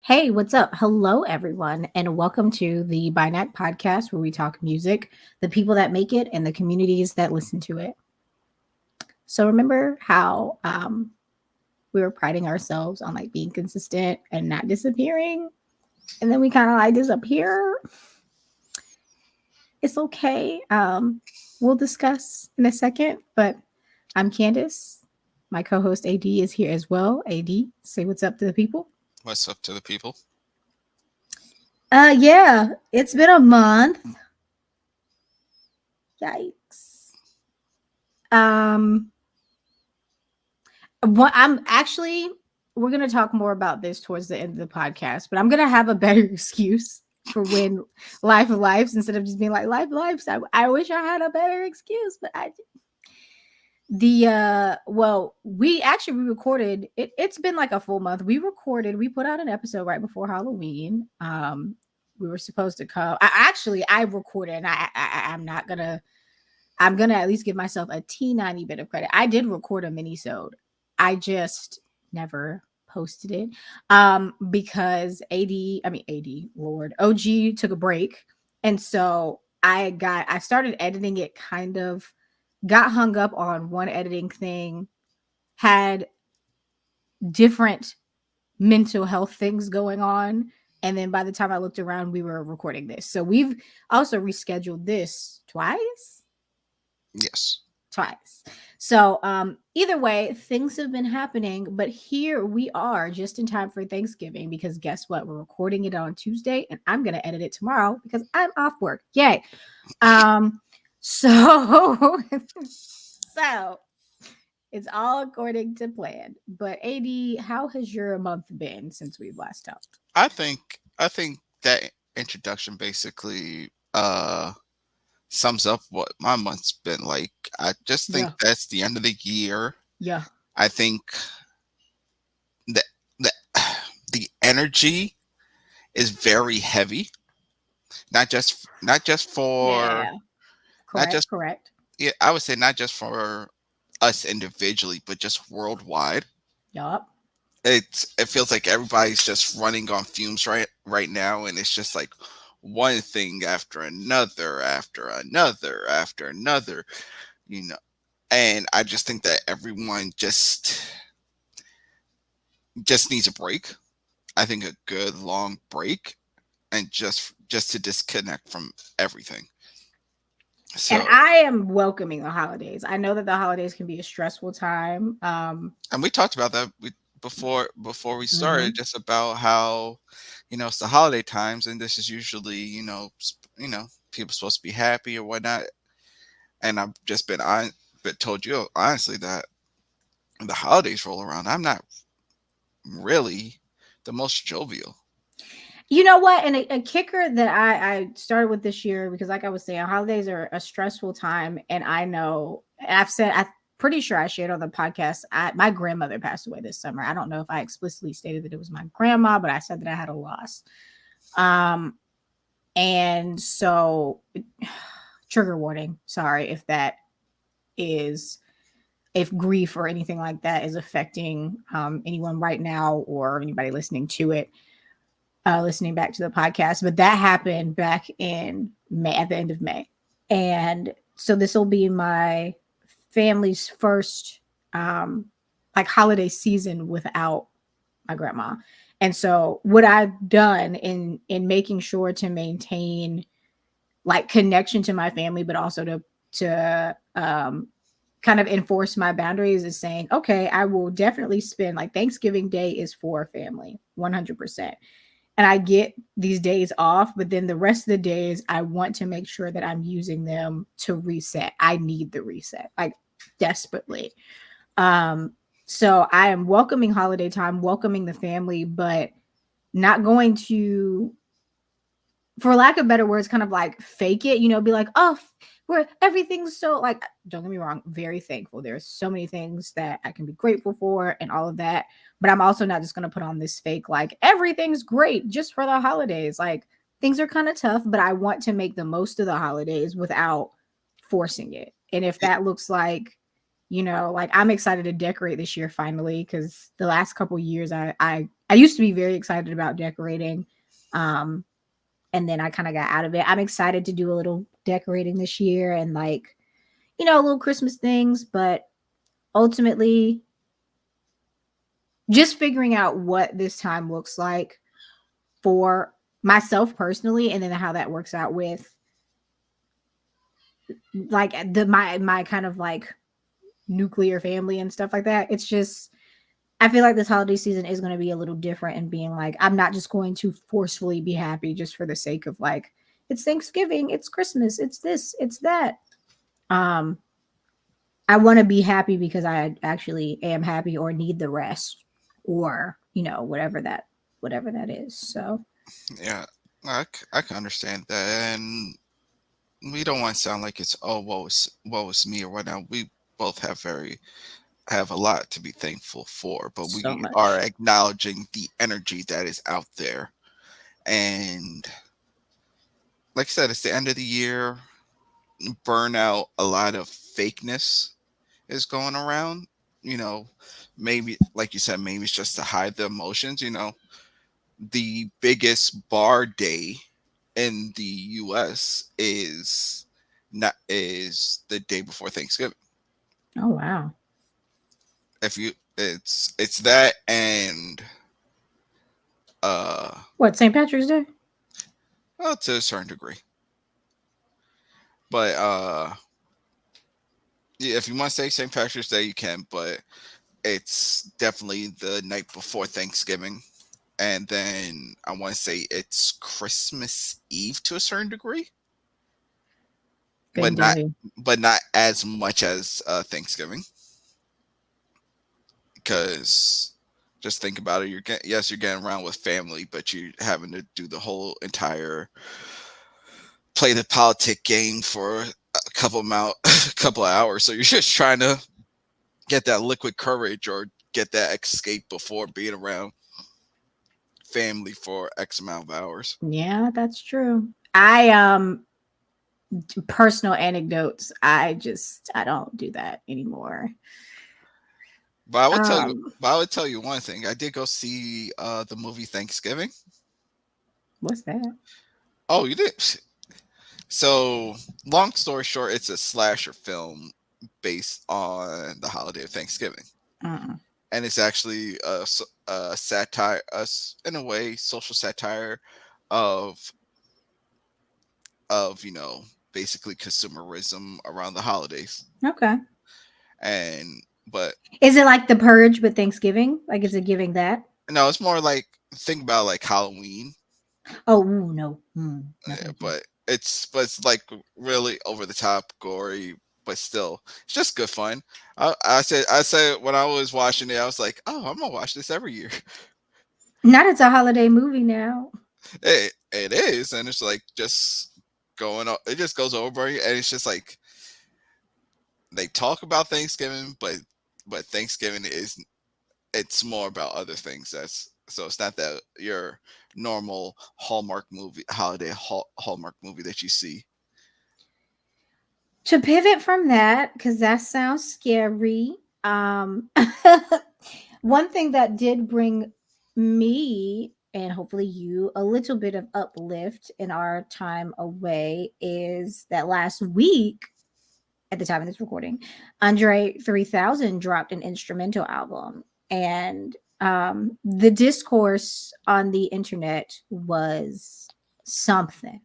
Hey, what's up? Hello, everyone, and welcome to the BINACT podcast where we talk music, the people that make it, and the communities that listen to it. So, remember how we were priding ourselves on like being consistent and not disappearing, and then we kind of like disappear. It's okay. We'll discuss in a second, but I'm Candice. My co-host AD is here as well. AD, say what's up to the people. What's up to the people? Yeah, it's been a month. Yikes. Um, what I'm actually we're gonna talk more about this towards the end of the podcast, but I'm gonna have a better excuse for when life of lives instead of just being like life lives. I wish I had a better excuse, but I the well we recorded it's been like a full month. We put out an episode right before Halloween. We were supposed to come. I recorded and I'm gonna at least give myself a T90 bit of credit. I did record a mini-sode. I just never posted it. Because Lord, OG took a break. And so I started editing it, kind of got hung up on one editing thing, had different mental health things going on. And then by the time I looked around, we were recording this. So we've also rescheduled this Yes. twice. So either way, things have been happening, but here we are just in time for Thanksgiving because guess what? We're recording it on Tuesday and I'm gonna edit it tomorrow because I'm off work. Yay. So so it's all according to plan. But AD, how has your month been since we've last talked? I think that introduction basically sums up what my month's been like. I just think Yeah. that's the end of the year. Yeah. I think that the the energy is very heavy. Not just for Yeah. not Correct. just Correct. yeah, I would say not just for us individually, but just worldwide. Yup. It feels like everybody's just running on fumes right now, and it's just like one thing after another, you know. And I just think that everyone just needs a break. I think a good long break, and just to disconnect from everything. And So, I am welcoming the holidays. I know that the holidays can be a stressful time. and we talked about that before we started, Mhm. just about how it's the holiday times, and this is usually people supposed to be happy or whatnot. And I've just but told you honestly that when the holidays roll around, I'm not really the most jovial. You know what? And a kicker that I started with this year, because like I was saying, holidays are a stressful time. And I know I'm pretty sure I shared on the podcast. My grandmother passed away this summer. I don't know if I explicitly stated that it was my grandma, but I said that I had a loss. Um, and so trigger warning. Sorry is if grief or anything like that is affecting anyone right now or anybody listening to it, listening back to the podcast. But that happened back in May, at the end of May. And so this will be my family's first like holiday season without my grandma. And so what I've done in making sure to maintain like connection to my family, but also to kind of enforce my boundaries is saying, okay, I will definitely spend like Thanksgiving Day is for family, 100%. And I get these days off, but then the rest of the days, I want to make sure that I'm using them to reset. I need the reset, like desperately. Um, so I am welcoming holiday time, welcoming the family, but not going to, for lack of better words, kind of like fake it, be like, oh, where everything's so like, don't get me wrong, very thankful. There's so many things that I can be grateful for and all of that. But I'm also not just going to put on this fake, like, everything's great just for the holidays. Like, things are kind of tough, but I want to make the most of the holidays without forcing it. And if Y- that looks like Like I'm excited to decorate this year finally because the last couple years I used to be very excited about decorating, um, and then I kind of got out of it. I'm excited to do a little decorating this year and like little Christmas things, but ultimately just figuring out what this time looks like for myself personally, and then how that works out with like my kind of like nuclear family and stuff like that. It's just I feel like this holiday season is going to be a little different and being like I'm not just going to forcefully be happy just for the sake of like it's Thanksgiving, it's Christmas, it's this, it's that. Um I want to be happy because I actually am happy or need the rest or, whatever that is. So, Yeah, I can understand that, and we don't want to sound like it's oh woe is me or whatnot. We both have a lot to be thankful for, but so we are much. acknowledging the energy that is out there. And like I said, it's the end of the year. Burnout, a lot of fakeness is going around. You know, maybe like you said, maybe it's just to hide the emotions. The biggest bar day in the US is the day before Thanksgiving. Oh, wow. If you it's that and uh What, St. Patrick's Day? well, to a certain degree. But yeah, if you want to say St. Patrick's Day you can, but it's definitely the night before Thanksgiving. And then I want to say it's Christmas Eve to a certain degree, but Big not day. as much as Thanksgiving, because just think about it. Yes, you're getting around with family, but you're having to do the whole entire play the politic game for a a couple of hours. So you're just trying to get that liquid courage or get that escape before being around family for X amount of hours. Yeah, that's true. Personal anecdotes. I don't do that anymore. But I would tell you, Um, one thing. I did go see the movie Thanksgiving. what's that? Oh, you did. So, long story short, it's a slasher film based on the holiday of Thanksgiving, Uh-uh. and it's actually a satire, in a way, social satire of basically consumerism around the holidays. Okay. And but Is it like the purge but Thanksgiving? Like is it giving that? no, it's more like think about like Halloween. Oh, ooh, no. No, Yeah, thank you. but it's like really over the top, gory, but still, it's just good fun. I said when I was watching it, I was like, oh, I'm gonna watch this every year. Not it's a holiday movie now. It is, and it's like just going on. It just goes over you, and it's just like they talk about Thanksgiving, but Thanksgiving is it's more about other things. That's so it's not that your normal Hallmark movie, holiday Hallmark movie that you see. To pivot from that, because that sounds scary. Um, one thing that did bring me and hopefully you a little bit of uplift in our time away is that last week, at the time of this recording, Andre 3000 dropped an instrumental album. And the discourse on the internet was something.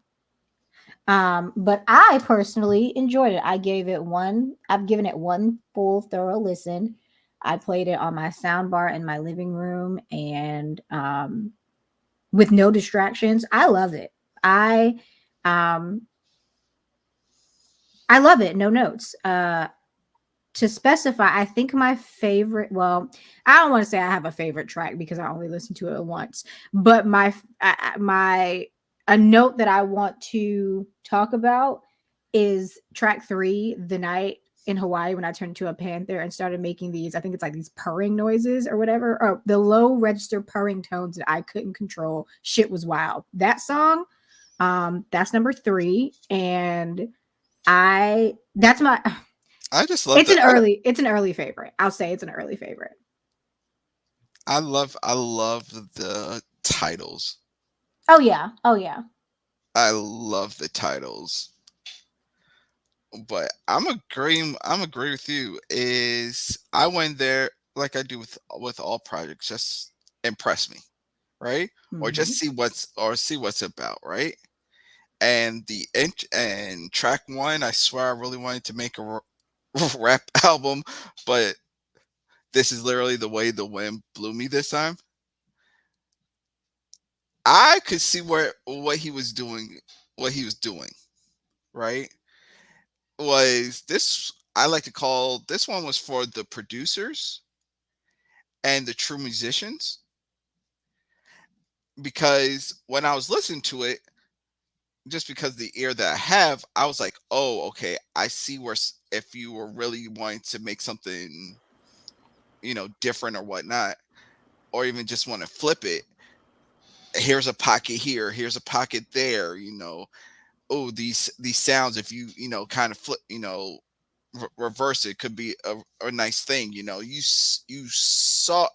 But I personally enjoyed it. I've given it one full thorough listen. I played it on my soundbar in my living room and with no distractions. I love it. Um I love it. No notes. To specify, I think my favorite, well, I don't want to say I have a favorite track because I only listened to it once, but my a note that I want to talk about is track 3, The Night in Hawaii, when I turned into a panther and started making these, I think it's like these purring noises or whatever, or the low register purring tones that I couldn't control. Shit was wild. That song, that's number 3, and I that's my I just love the It's an early favorite. I'll say it's an early favorite. I love the titles. Oh yeah. Oh yeah. I love the titles. But I'm agree with you. Is I went there like I do with all projects, just impress me, right? Or just Hmm. see what's about, right? And and track one, I swear I really wanted to make a rap album, but this is literally the way the wind blew me this time. I could see where what he was doing, right? Was this I like to call this one was for the producers and the true musicians, because when I was listening to it, just because the ear that I have, I was like, oh, okay, I see where if you were really wanting to make something, different or whatnot, or even just want to flip it, here's a pocket here, here's a pocket there, oh, these sounds, if kind of flip, reverse it, could be a nice thing, you saw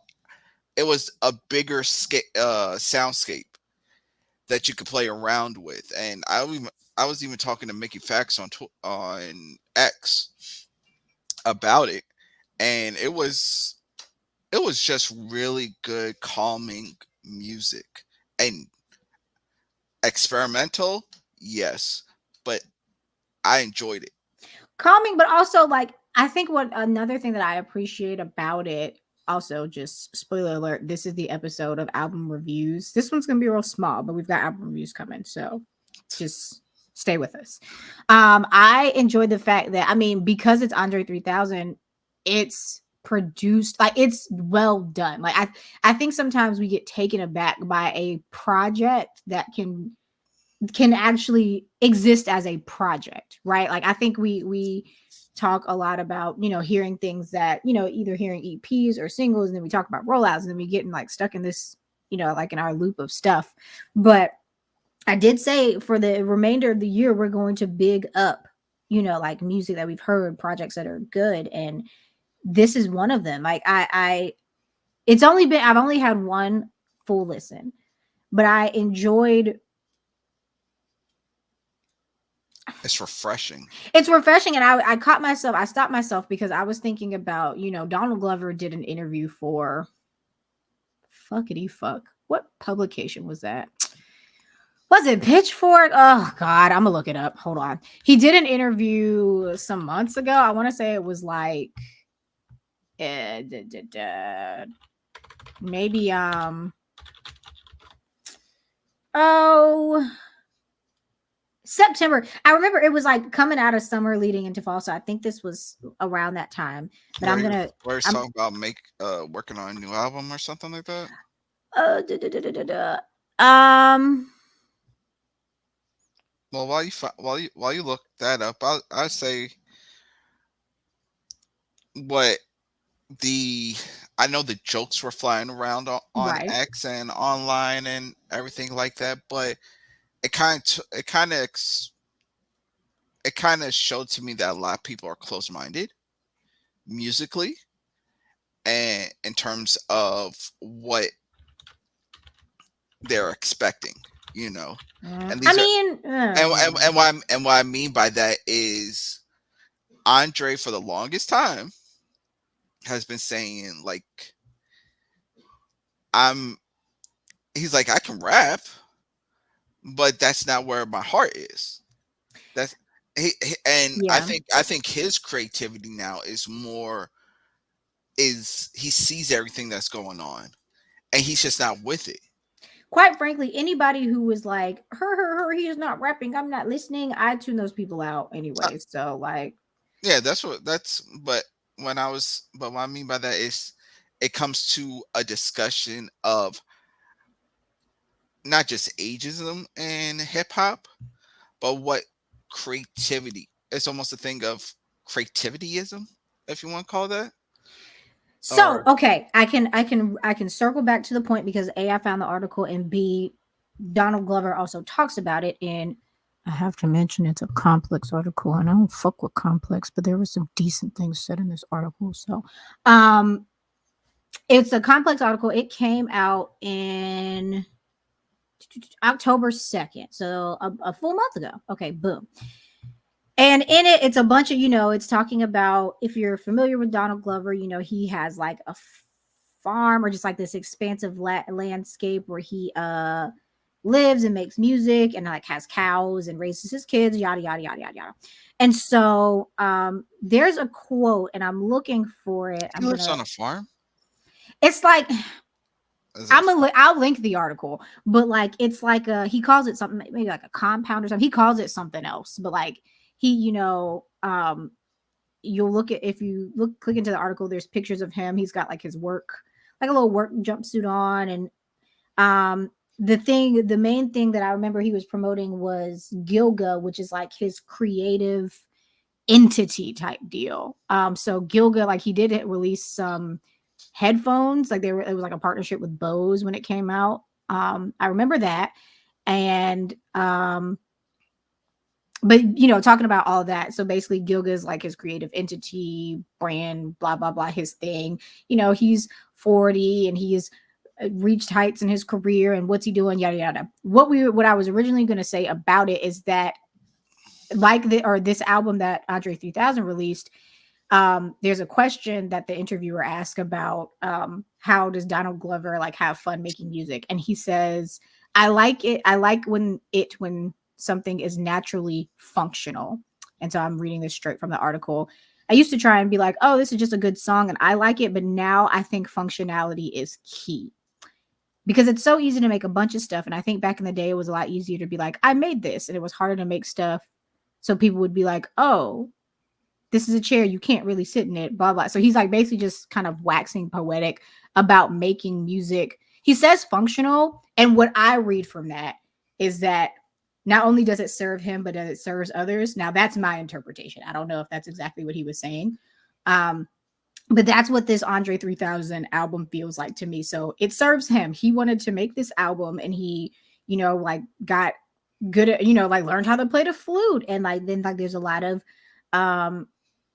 it was a bigger soundscape that you could play around with. And I was even talking to Mickey Fax on X about it, and it was just really good, calming music and experimental, yes, but I enjoyed it. Calming, but also like I think what another thing that I appreciate about it. Also, just spoiler alert, this is the episode of album reviews. This one's gonna be real small, but we've got album reviews coming, so just stay with us. I enjoyed the fact that, I mean, because it's Andre 3000, it's produced, like, it's well done. Like, I think sometimes we get taken aback by a project that can actually exist as a project, right? Like, I think we talk a lot about, hearing things that, either hearing EPs or singles, and then we talk about rollouts, and then we getting like stuck in this, like in our loop of stuff. But I did say for the remainder of the year, we're going to big up, like music that we've heard, projects that are good. And this is one of them. Like, I've only had one full listen, but I enjoyed. It's refreshing. It's refreshing, and I stopped myself because I was thinking about, Donald Glover did an interview for fuckity fuck. What publication was that? Was it Pitchfork? Oh God, I'm gonna look it up. Hold on. He did an interview some months ago. I want to say it was like maybe oh September. I remember it was like coming out of summer leading into fall. So I think this was around that time. But Where he's I'm talking about working on a new album or something like that. uh da, da, da, da, da, da. um Well, while you look that up, I say what the I know the jokes were flying around on right. X and online and everything like that, but it kind of it kind of it kind of showed to me that a lot of people are close minded musically, and in terms of what they're expecting, you know. And I these are mean, and what I mean by that is Andre for the longest time has been saying like I'm he's like I can rap, but that's not where my heart is. That's and yeah. I think his creativity now is more is he sees everything that's going on and he's just not with it. Quite frankly, anybody who was like, he is not rapping, I'm not listening, I tune those people out Uh, anyway. So, like, yeah, that's but what I mean by that is it comes to a discussion of not just ageism in hip hop, but what creativity. It's almost a thing of creativityism, if you want to call that. so Or okay, I can circle back to the point because A, I found the article, and B, Donald Glover also talks about it in I have to mention it's a complex article, and I don't fuck with complex, but there were some decent things said in this article. So, um, it's a complex article. It came out in October 2nd, so a full month ago. Okay, boom. And in it, it's a bunch of, it's talking about, if you're familiar with Donald Glover, he has like a farm, or just like this expansive landscape where he lives and makes music and like has cows and raises his kids, yada yada yada yada yada. And so there's a quote, and I'm looking for it. He lives on a farm. It's like, Is that I'll link the article, but like it's like he calls it something, maybe like a compound or something. He calls it something else, but like he, you'll look at, if you click into the article, there's pictures of him. He's got like his work, like a little work jumpsuit on, and the main thing that I remember he was promoting was Gilga, which is like his creative entity type deal. So Gilga, like he did release some headphones, like it was like a partnership with Bose when it came out. I remember that. And but talking about all of that, so basically Gilga is like his creative entity, brand, blah blah blah, his thing. He's 40 and he's reached heights in his career, and what's he doing, yada yada. What I was originally going to say about it is that, like this album that Andre 3000 released, there's a question that the interviewer asked about how does Donald Glover like have fun making music, and he says, I like when something is naturally functional. And so I'm reading this straight from the article. I used to try and be like, oh, this is just a good song and I like it, but now I think functionality is key, because it's so easy to make a bunch of stuff. And I think back in the day, it was a lot easier to be like, I made this, and it was harder to make stuff. So people would be like, oh, this is a chair, you can't really sit in it, blah, blah. So he's like basically just kind of waxing poetic about making music. He says functional. And what I read from that is that not only does it serve him, but that it serves others. Now that's my interpretation. I don't know if that's exactly what he was saying. But that's what this Andre 3000 album feels like to me. So it serves him. He wanted to make this album, and he, like got good at, like learned how to play the flute. And like, then like there's a lot of,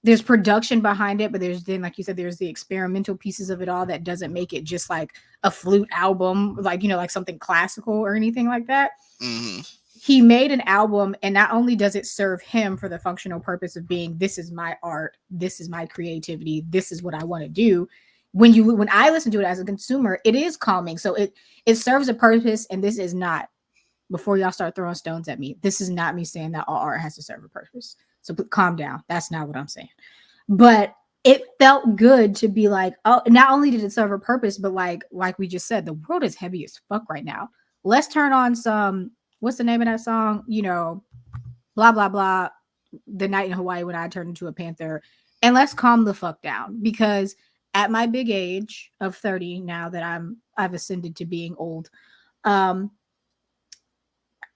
there's production behind it, but there's then, like you said, there's the experimental pieces of it all that doesn't make it just like a flute album, like, like something classical or anything like that. Mm-hmm. He made an album, and not only does it serve him for the functional purpose of being, this is my art, this is my creativity, this is what I want to do. When I listen to it as a consumer, it is calming. So it serves a purpose. And this is not, before y'all start throwing stones at me, this is not me saying that all art has to serve a purpose. So calm down. That's not what I'm saying. But it felt good to be like, oh, not only did it serve a purpose, but like we just said, the world is heavy as fuck right now. Let's turn on some, what's the name of that song? Blah, blah, blah. The Night in Hawaii When I Turned Into a Panther. And let's calm the fuck down, because at my big age of 30, now that I've ascended to being old,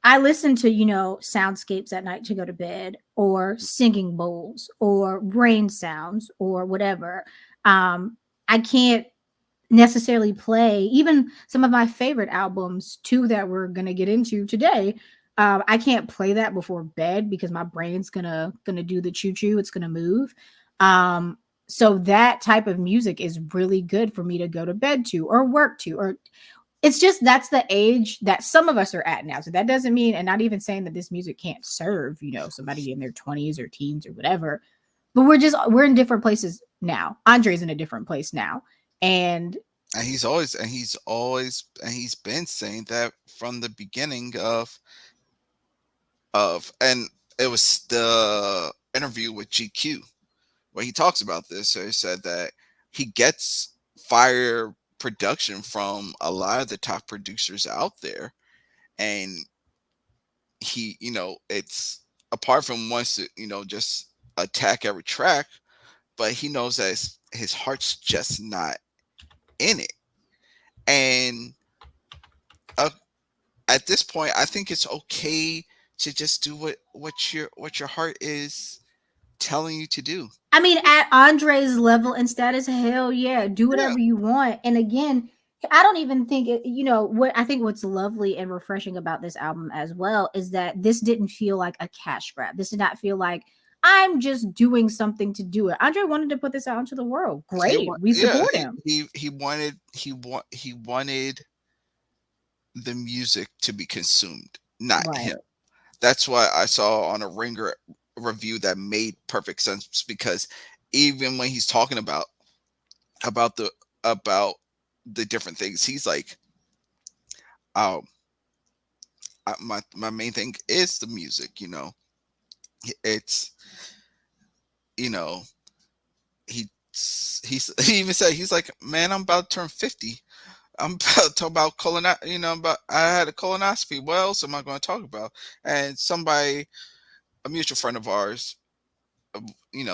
I listen to, soundscapes at night to go to bed, or singing bowls, or rain sounds, or whatever. I can't necessarily play even some of my favorite albums, too, that we're going to get into today. I can't play that before bed, because my brain's gonna do the choo-choo. It's gonna move. So that type of music is really good for me to go to bed to, or work to, or it's just, that's the age that some of us are at now. So that doesn't mean, and not even saying that this music can't serve, somebody in their 20s or teens or whatever, but we're in different places now. Andre's in a different place now. And he's been saying that from the beginning and it was the interview with GQ where he talks about this. So he said that he gets fire production from a lot of the top producers out there, and he, it's apart from wants to, just attack every track, but he knows that his heart's just not in it. And uh, at this point, I think it's okay to just do what your heart is telling you to do. I mean, at Andre's level and status, hell yeah, do whatever you want. And again, I don't even think it, what I think what's lovely and refreshing about this album as well is that this didn't feel like a cash grab. This did not feel like I'm just doing something to do it. Andre wanted to put this out into the world. Great. We Yeah, support him. he wanted the music to be consumed, not him. Right. That's why I saw on a Ringer review that made perfect sense, because even when he's talking about the about the different things, he's like, um, my main thing is the music. It's you know he he even said, he's like, man, I'm about to turn 50. I'm about to talk about about I had a colonoscopy. What else am I going to talk about? And somebody, a mutual friend of ours,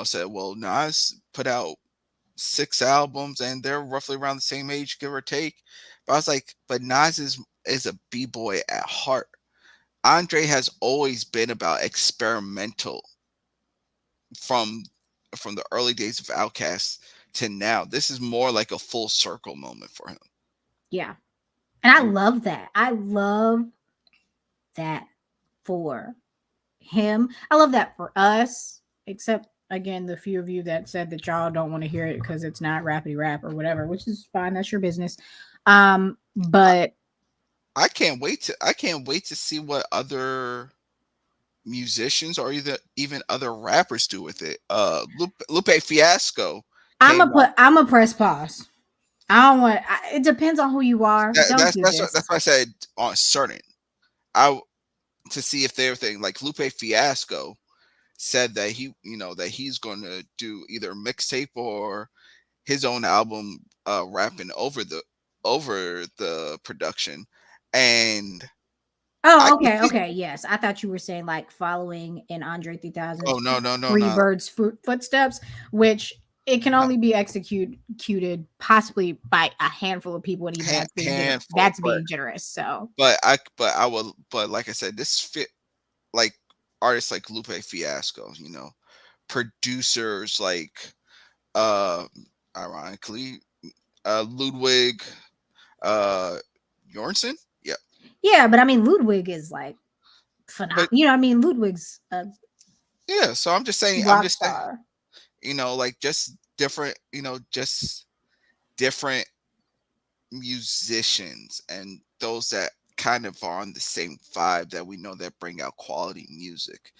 said, well, Nas put out 6 albums and they're roughly around the same age, give or take. But I was like, but Nas is a b-boy at heart. Andre has always been about experimental from the early days of Outkast to now. This is more like a full circle moment for him. Yeah. And I And love that. I love that for him. I love that for us, except again, the few of you that said that y'all don't want to hear it because it's not rappity rap or whatever, which is fine. That's your business. But I can't wait to see what other musicians or even other rappers do with it. Lupe Fiasco came out. I'm a press pause. I don't want. It depends on who you are. Don't do That's this. why I said on certain. I To see if they're thing like Lupe Fiasco said that that he's going to do either a mixtape or his own album, rapping over the production. And I Oh, can okay, see. okay, yes. I thought you were saying like following in Andre Oh, 3000's no, no, no, Free no. Bird's footsteps, which it can No, only be executed possibly by a handful of people, and even handful, that's being generous. So but like I said, this fit like artists like Lupe Fiasco, producers like, uh ironically, Ludwig, uh Jornsen. Yeah. yeah, but I mean Ludwig is like phenomenal. But I mean Ludwig's a yeah, so I'm rock just saying, star. like just different musicians, and those that kind of are on the same vibe, that we know that bring out quality music.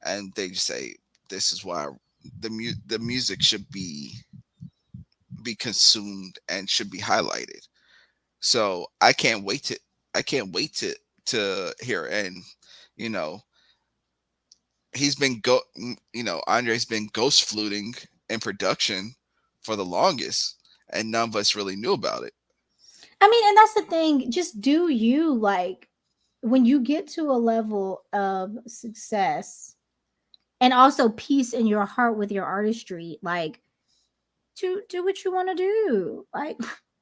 And they just say, this is why the music should be consumed and should be highlighted. So I can't wait to hear. And you know he's been Andre's been ghost fluting in production for the longest, and none of us really knew about it. I mean, and that's the thing. Just do you like when you get to a level of success and also peace in your heart with your artistry, like to do what you want to do. Like,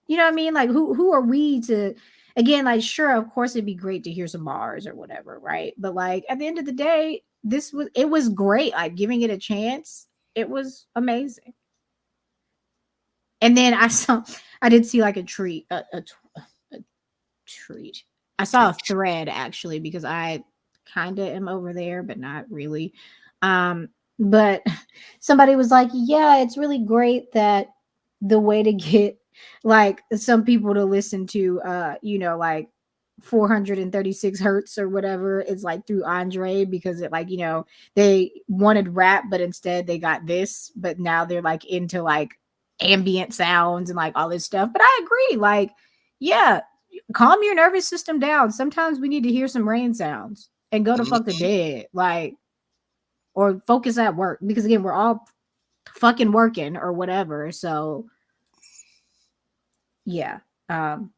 you know what I mean? Like who are we to again, like sure, of course it'd be great to hear some bars or whatever, right? But like at the end of the day, it was great. Like giving it a chance, it was amazing. And then I did see like a treat, a treat. I saw a thread actually because I kind of am over there, but not really. But somebody was like, "Yeah, it's really great that the way to get like some people to listen to, like 436 hertz or whatever is like through Andre because it like they wanted rap, but instead they got this, but now they're like into like ambient sounds and like all this stuff." But I agree, like, yeah, calm your nervous system down. Sometimes we need to hear some rain sounds and go to fuck to Mhm. bed, like, or focus at work because again, we're all fucking working or whatever. So yeah, um,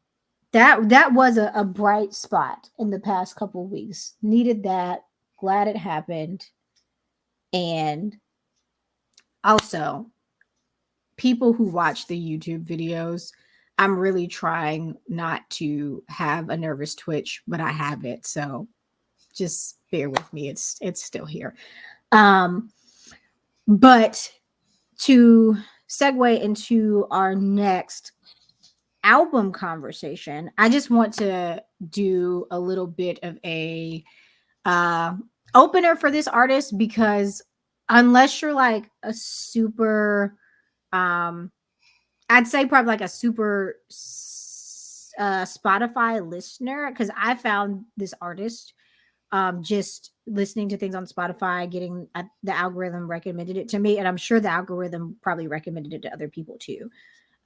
that was a bright spot in the past couple of weeks. Needed that. Glad it happened. And also, people who watch the YouTube videos, I'm really trying not to have a nervous twitch, but I have it. So just bear with me. It's still here. Um, but to segue into our next album conversation, I just want to do a little bit of a uh opener for this artist, because unless you're like a super um I'd say probably like a super Spotify listener, because I found this artist just listening to things on Spotify, getting the algorithm recommended it to me, and I'm sure the algorithm probably recommended it to other people too.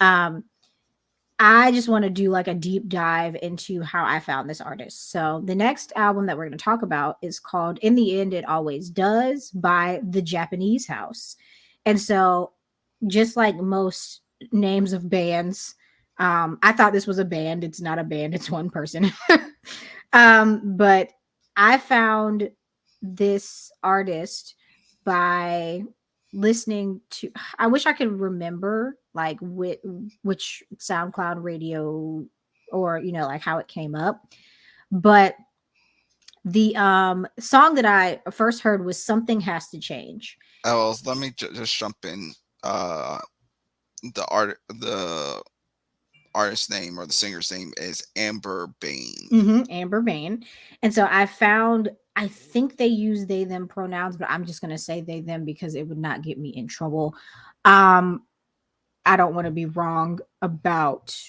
Um, I just want to do like a deep dive into how I found this artist. So the next album that we're going to talk about is called "In the End It Always Does" by the Japanese House. And so, just like most names of bands, I thought this was a band. It's not a band, it's one person. But I found this artist by listening to, I wish I could remember like which SoundCloud radio, or like how it came up. But the song that I first heard was "Something Has to Change." Oh, well, let me just jump in. Uh, the artist name or the singer's name is Amber Bain. Amber Bain. And so I found, I think they use they them pronouns, but I'm just going to say they them because it would not get me in trouble. um I don't want to be wrong about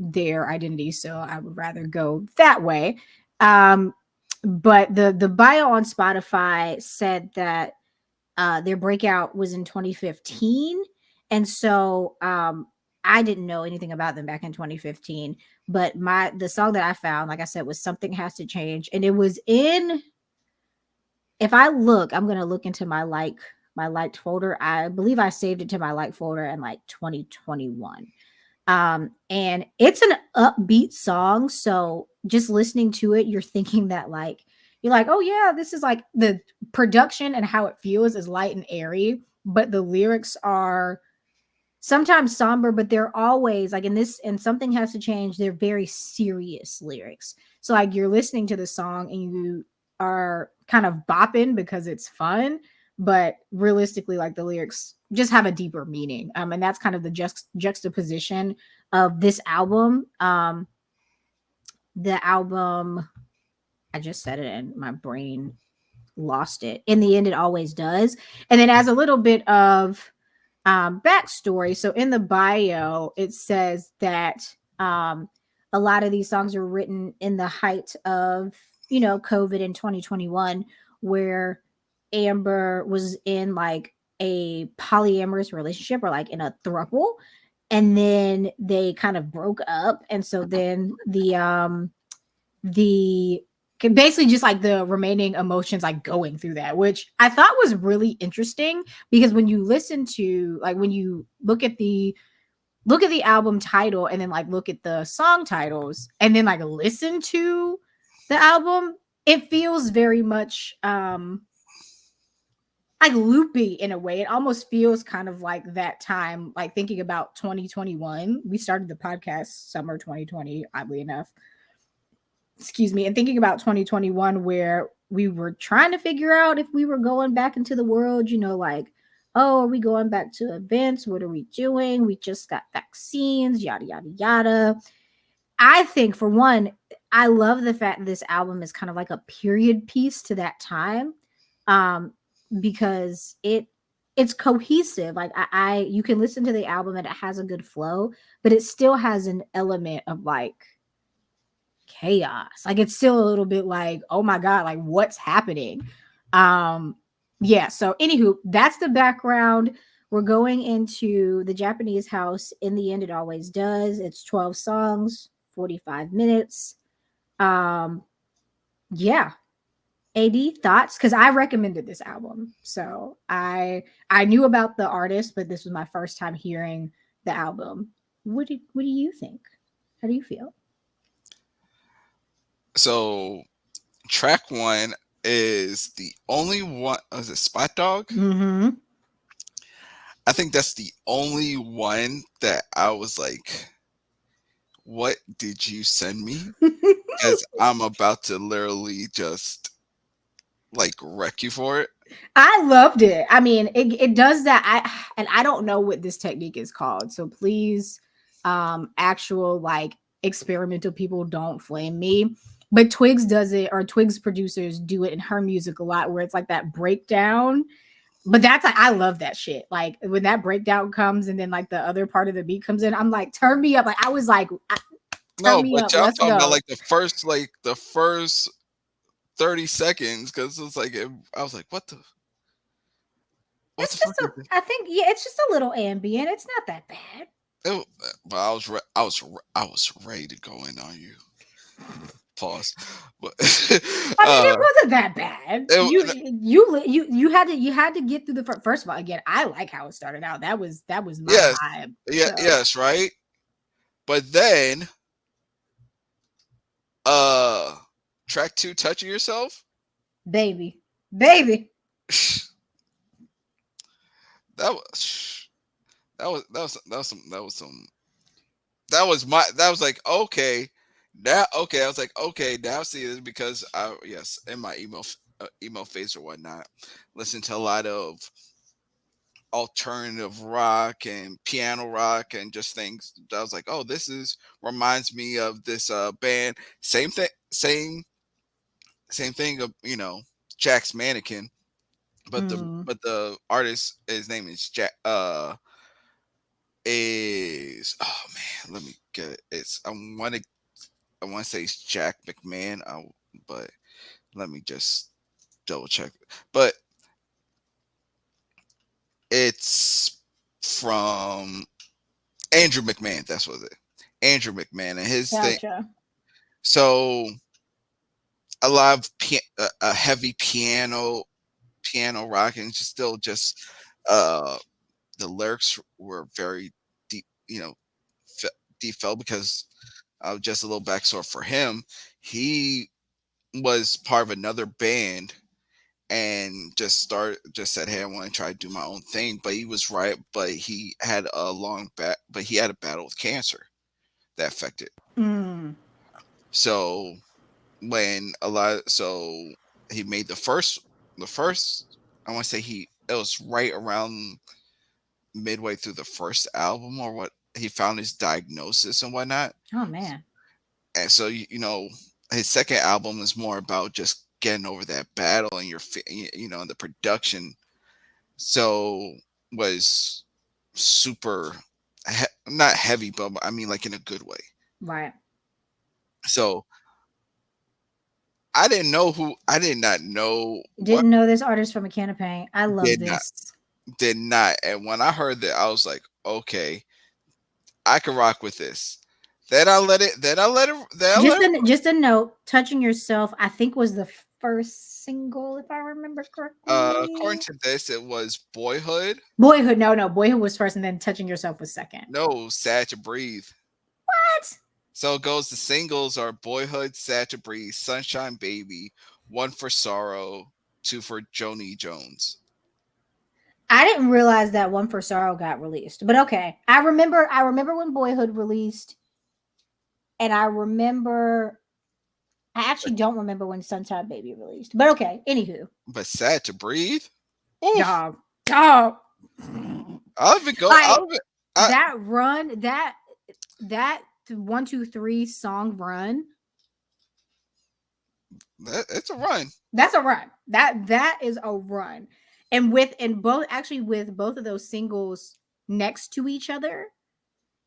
their identity, so I would rather go that way. Um, but the bio on Spotify said that their breakout was in 2015, and so I didn't know anything about them back in 2015. But the song that I found, like I said, was "Something Has to Change," and it was in. If I look, I'm gonna look into my liked folder. I believe I saved it to my liked folder in like 2021. And it's an upbeat song, so just listening to it, you're thinking that like you're like, oh yeah, this is like the production and how it feels is light and airy, but the lyrics are sometimes somber, but they're always like in this, and "Something Has to Change," they're very serious lyrics. So like you're listening to the song and you are kind of bopping because it's fun, but realistically, like the lyrics just have a deeper meaning. And that's kind of the juxtaposition of this album. The album, I just said it and my brain lost it. "In the End It Always Does." And then as a little bit of backstory, so in the bio it says that a lot of these songs are written in the height of COVID in 2021, where Amber was in like a polyamorous relationship, or like in a throuple, and then they kind of broke up, and so then the basically just like the remaining emotions like going through that, which I thought was really interesting, because when you listen to like when you look at the album title and then like look at the song titles and then like listen to the album, it feels very much like loopy in a way. It almost feels kind of like that time, like thinking about 2021. We started the podcast summer 2020, oddly enough. Excuse me. And thinking about 2021, where we were trying to figure out if we were going back into the world, like, oh, are we going back to events? What are we doing? We just got vaccines, yada, yada, yada. I think, for one, I love the fact that this album is kind of like a period piece to that time, um, because it's cohesive. Like I you can listen to the album and it has a good flow, but it still has an element of like chaos. Like it's still a little bit like, oh my god, like what's happening? Um, yeah. So, anywho, that's the background. We're going into the Japanese House. "In the End It Always Does." It's 12 songs, 45 minutes. Um, yeah. AD, thoughts? Because I recommended this album, so I knew about the artist, but this was my first time hearing the album. What do you think? How do you feel? So track one is the only one. Was it Spot Dog? Mm-hmm. I think that's the only one that I was like, "What did you send me?" Because I'm about to literally just like wreck you for it. I loved it. I mean, it does that. I don't know what this technique is called, so please actual like experimental people, don't flame me. But Twigs does it, or Twigs producers do it in her music a lot, where it's like that breakdown. But that's like, I love that shit. Like when that breakdown comes and then like the other part of the beat comes in, I'm like, turn me up. Like I was like, turn No, me but up. I'm Let's talking about go. like the first 30 seconds, because it's like I was like, what the It's fuck just is a, this? I think, yeah, it's just a little ambient. It's not that bad. It, but I was ready to go in on you. Pause. But I mean, it uh, wasn't that bad. it, You had to get through the first of all. Again, I like how it started out. That was my yes, vibe. yeah, So yes, right. But then uh, track two, touching yourself. baby, baby. That was that was some that was like, okay, now, okay, I was like, okay, now see this, because I, yes, in my email phase or whatnot, listen to a lot of alternative rock and piano rock and just things. I was like, oh, this is reminds me of this band. Same thing of, Jack's Mannequin, but Mm, the artist, his name is Jack, is, oh man, let me get it. It's, I want to say it's Jack McMahon, but let me just double check. But it's from Andrew McMahon. That's what it. Andrew McMahon and his thing. gotcha. So a lot of a heavy piano rock, and just still just uh the lyrics were very deep, deep felt, because just a little backstory for him. He was part of another band and just said, hey, I want to try to do my own thing, but he was right, but he had he had a battle with cancer that affected. Mm, So when a lot so he made the first, I want to say, he it was right around midway through the first album, or what, he found his diagnosis and whatnot. oh man. And so, his second album is more about just getting over that battle, and and the production so was super not heavy, but I mean, like, in a good way. Right. So I did not know what, Didn't know this artist from a can of paint. I love did not this. did not. And when I heard that, I was like, okay, I can rock with this. Then I let it. Just a note, touching yourself, I think was the first single, if I remember According correctly. to this, it was Boyhood. Boyhood, no, Boyhood was first, and then touching yourself was second. No, Sad to Breathe. What? So it goes, the singles are Boyhood, Sad to Breathe, Sunshine Baby, One for Sorrow, Two for Joni Jones. I didn't realize that One for Sorrow got released, but okay. I remember when Boyhood released, and I actually don't remember when Sunshine Baby released. But okay, anywho. But Sad to Breathe? Oof. Dog. Dog. I'll even go. Like I, that run, that 1 2 3 song run, it's a run. that's a run. That is a run. And with both of those singles next to each other,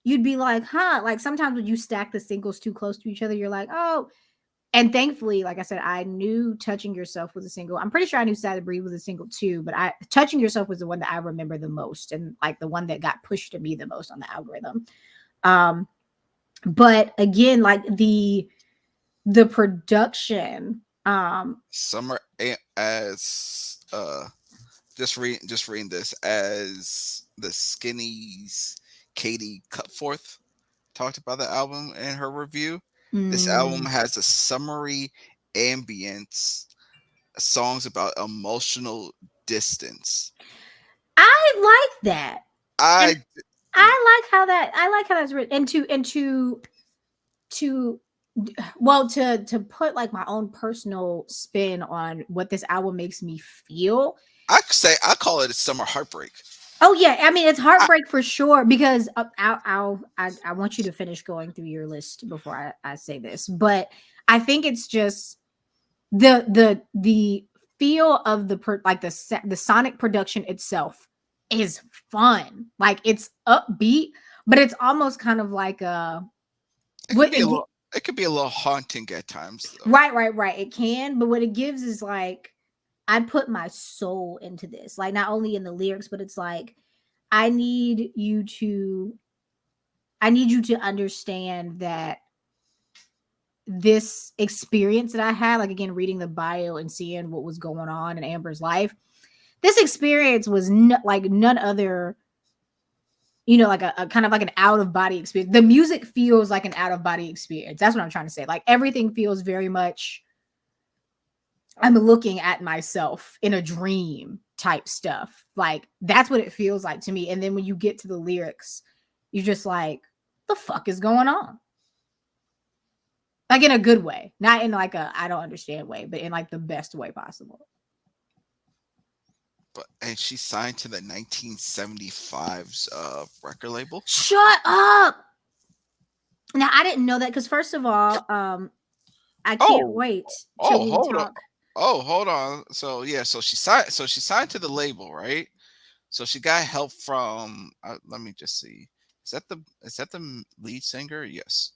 you'd be like, huh, like sometimes when you stack the singles too close to each other, you're like, oh. And thankfully, like I said, I knew Touching Yourself was a single. I'm pretty sure I knew Sad to Breathe was a single too, but Touching Yourself was the one that I remember the most, and like the one that got pushed to me the most on the algorithm. Um, but again, like the production, Summer as just reading this, as the Skinny's Katie Cutforth talked about the album in her review. This album mm, has a summery ambience, songs about emotional distance. I like that. And I I like how that's written, to well, to put like my own personal spin on what this album makes me feel. I call it a summer heartbreak. Oh yeah, I mean it's I, heartbreak for sure because I want you to finish going through your list before I say this, but I think it's just the feel of like the sonic production itself is fun. Like it's upbeat, but it's almost kind of like a it can what be a little. It could be a little haunting at times, though. right. It can, but what it gives is like I put my soul into this. Like not only in the lyrics, but it's like I need you to I need you to understand that this experience that I had, like again, reading the bio and seeing what was going on in Amber's life, this experience was like none other, like a kind of like an out of body experience. The music feels like an out of body experience. That's what I'm trying to say. Like everything feels very much, I'm looking at myself in a dream type stuff. Like that's what it feels like to me. And then when you get to the lyrics, you're just like, the fuck is going on? Like in a good way, not in like a I don't understand way, but in like the best way possible. And she signed to the 1975's record label. Shut up. Now I didn't know that because first of all, I can't Oh, wait till oh, we hold on. talk. Oh, hold on. So yeah, so she signed. So she signed to the label, right? So she got help from. Let me just see. Is that the lead singer? Yes.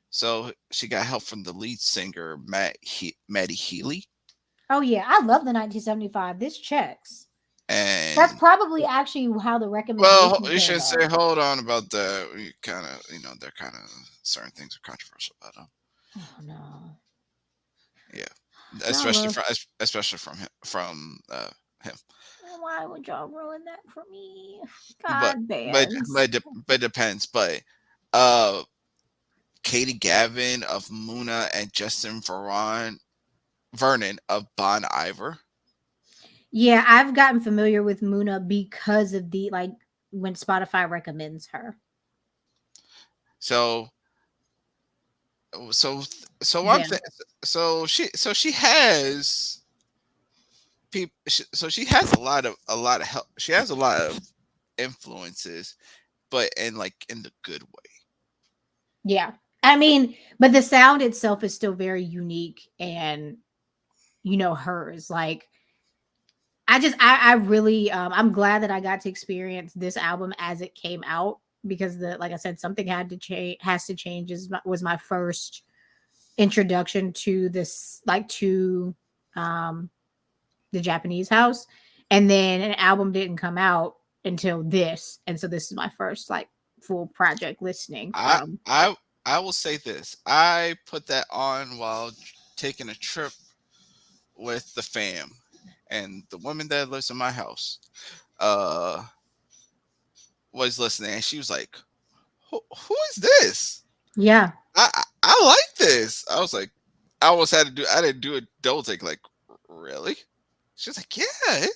So she got help from the lead singer Maddie Healy, Oh yeah, I love the 1975. This checks. That's and probably actually how the well, recommendation you came should up. say hold on about that. We kind of, they're kind of certain things are controversial about them. Oh no. Yeah, Y'all especially love. from him. Why would y'all ruin that for me? But God but bands. but depends. But uh, Katie Gavin of Muna and Justin Vernon of Bon Iver. Yeah, I've gotten familiar with Muna because of the like when Spotify recommends her. So so so I'm Them. th- so she has people. So she has a lot of help. She has a lot of influences, but in the good way. Yeah. I mean, but the sound itself is still very unique and hers. Like I really I'm glad that I got to experience this album as it came out because the like I said, something had to change has to change was my first introduction to this like to um the Japanese house. And then an album didn't come out until this. And so this is my first like full project listening I from. I I will say this. I put that on while taking a trip with the fam, and the woman that lives in my house uh was listening, and she was like, who is this? Yeah. I like this. I was like, I didn't do a double take, like, really? She's like, yeah,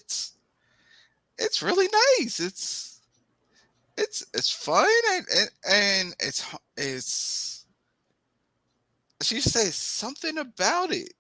it's really nice. It's fun, and it's she says something about it.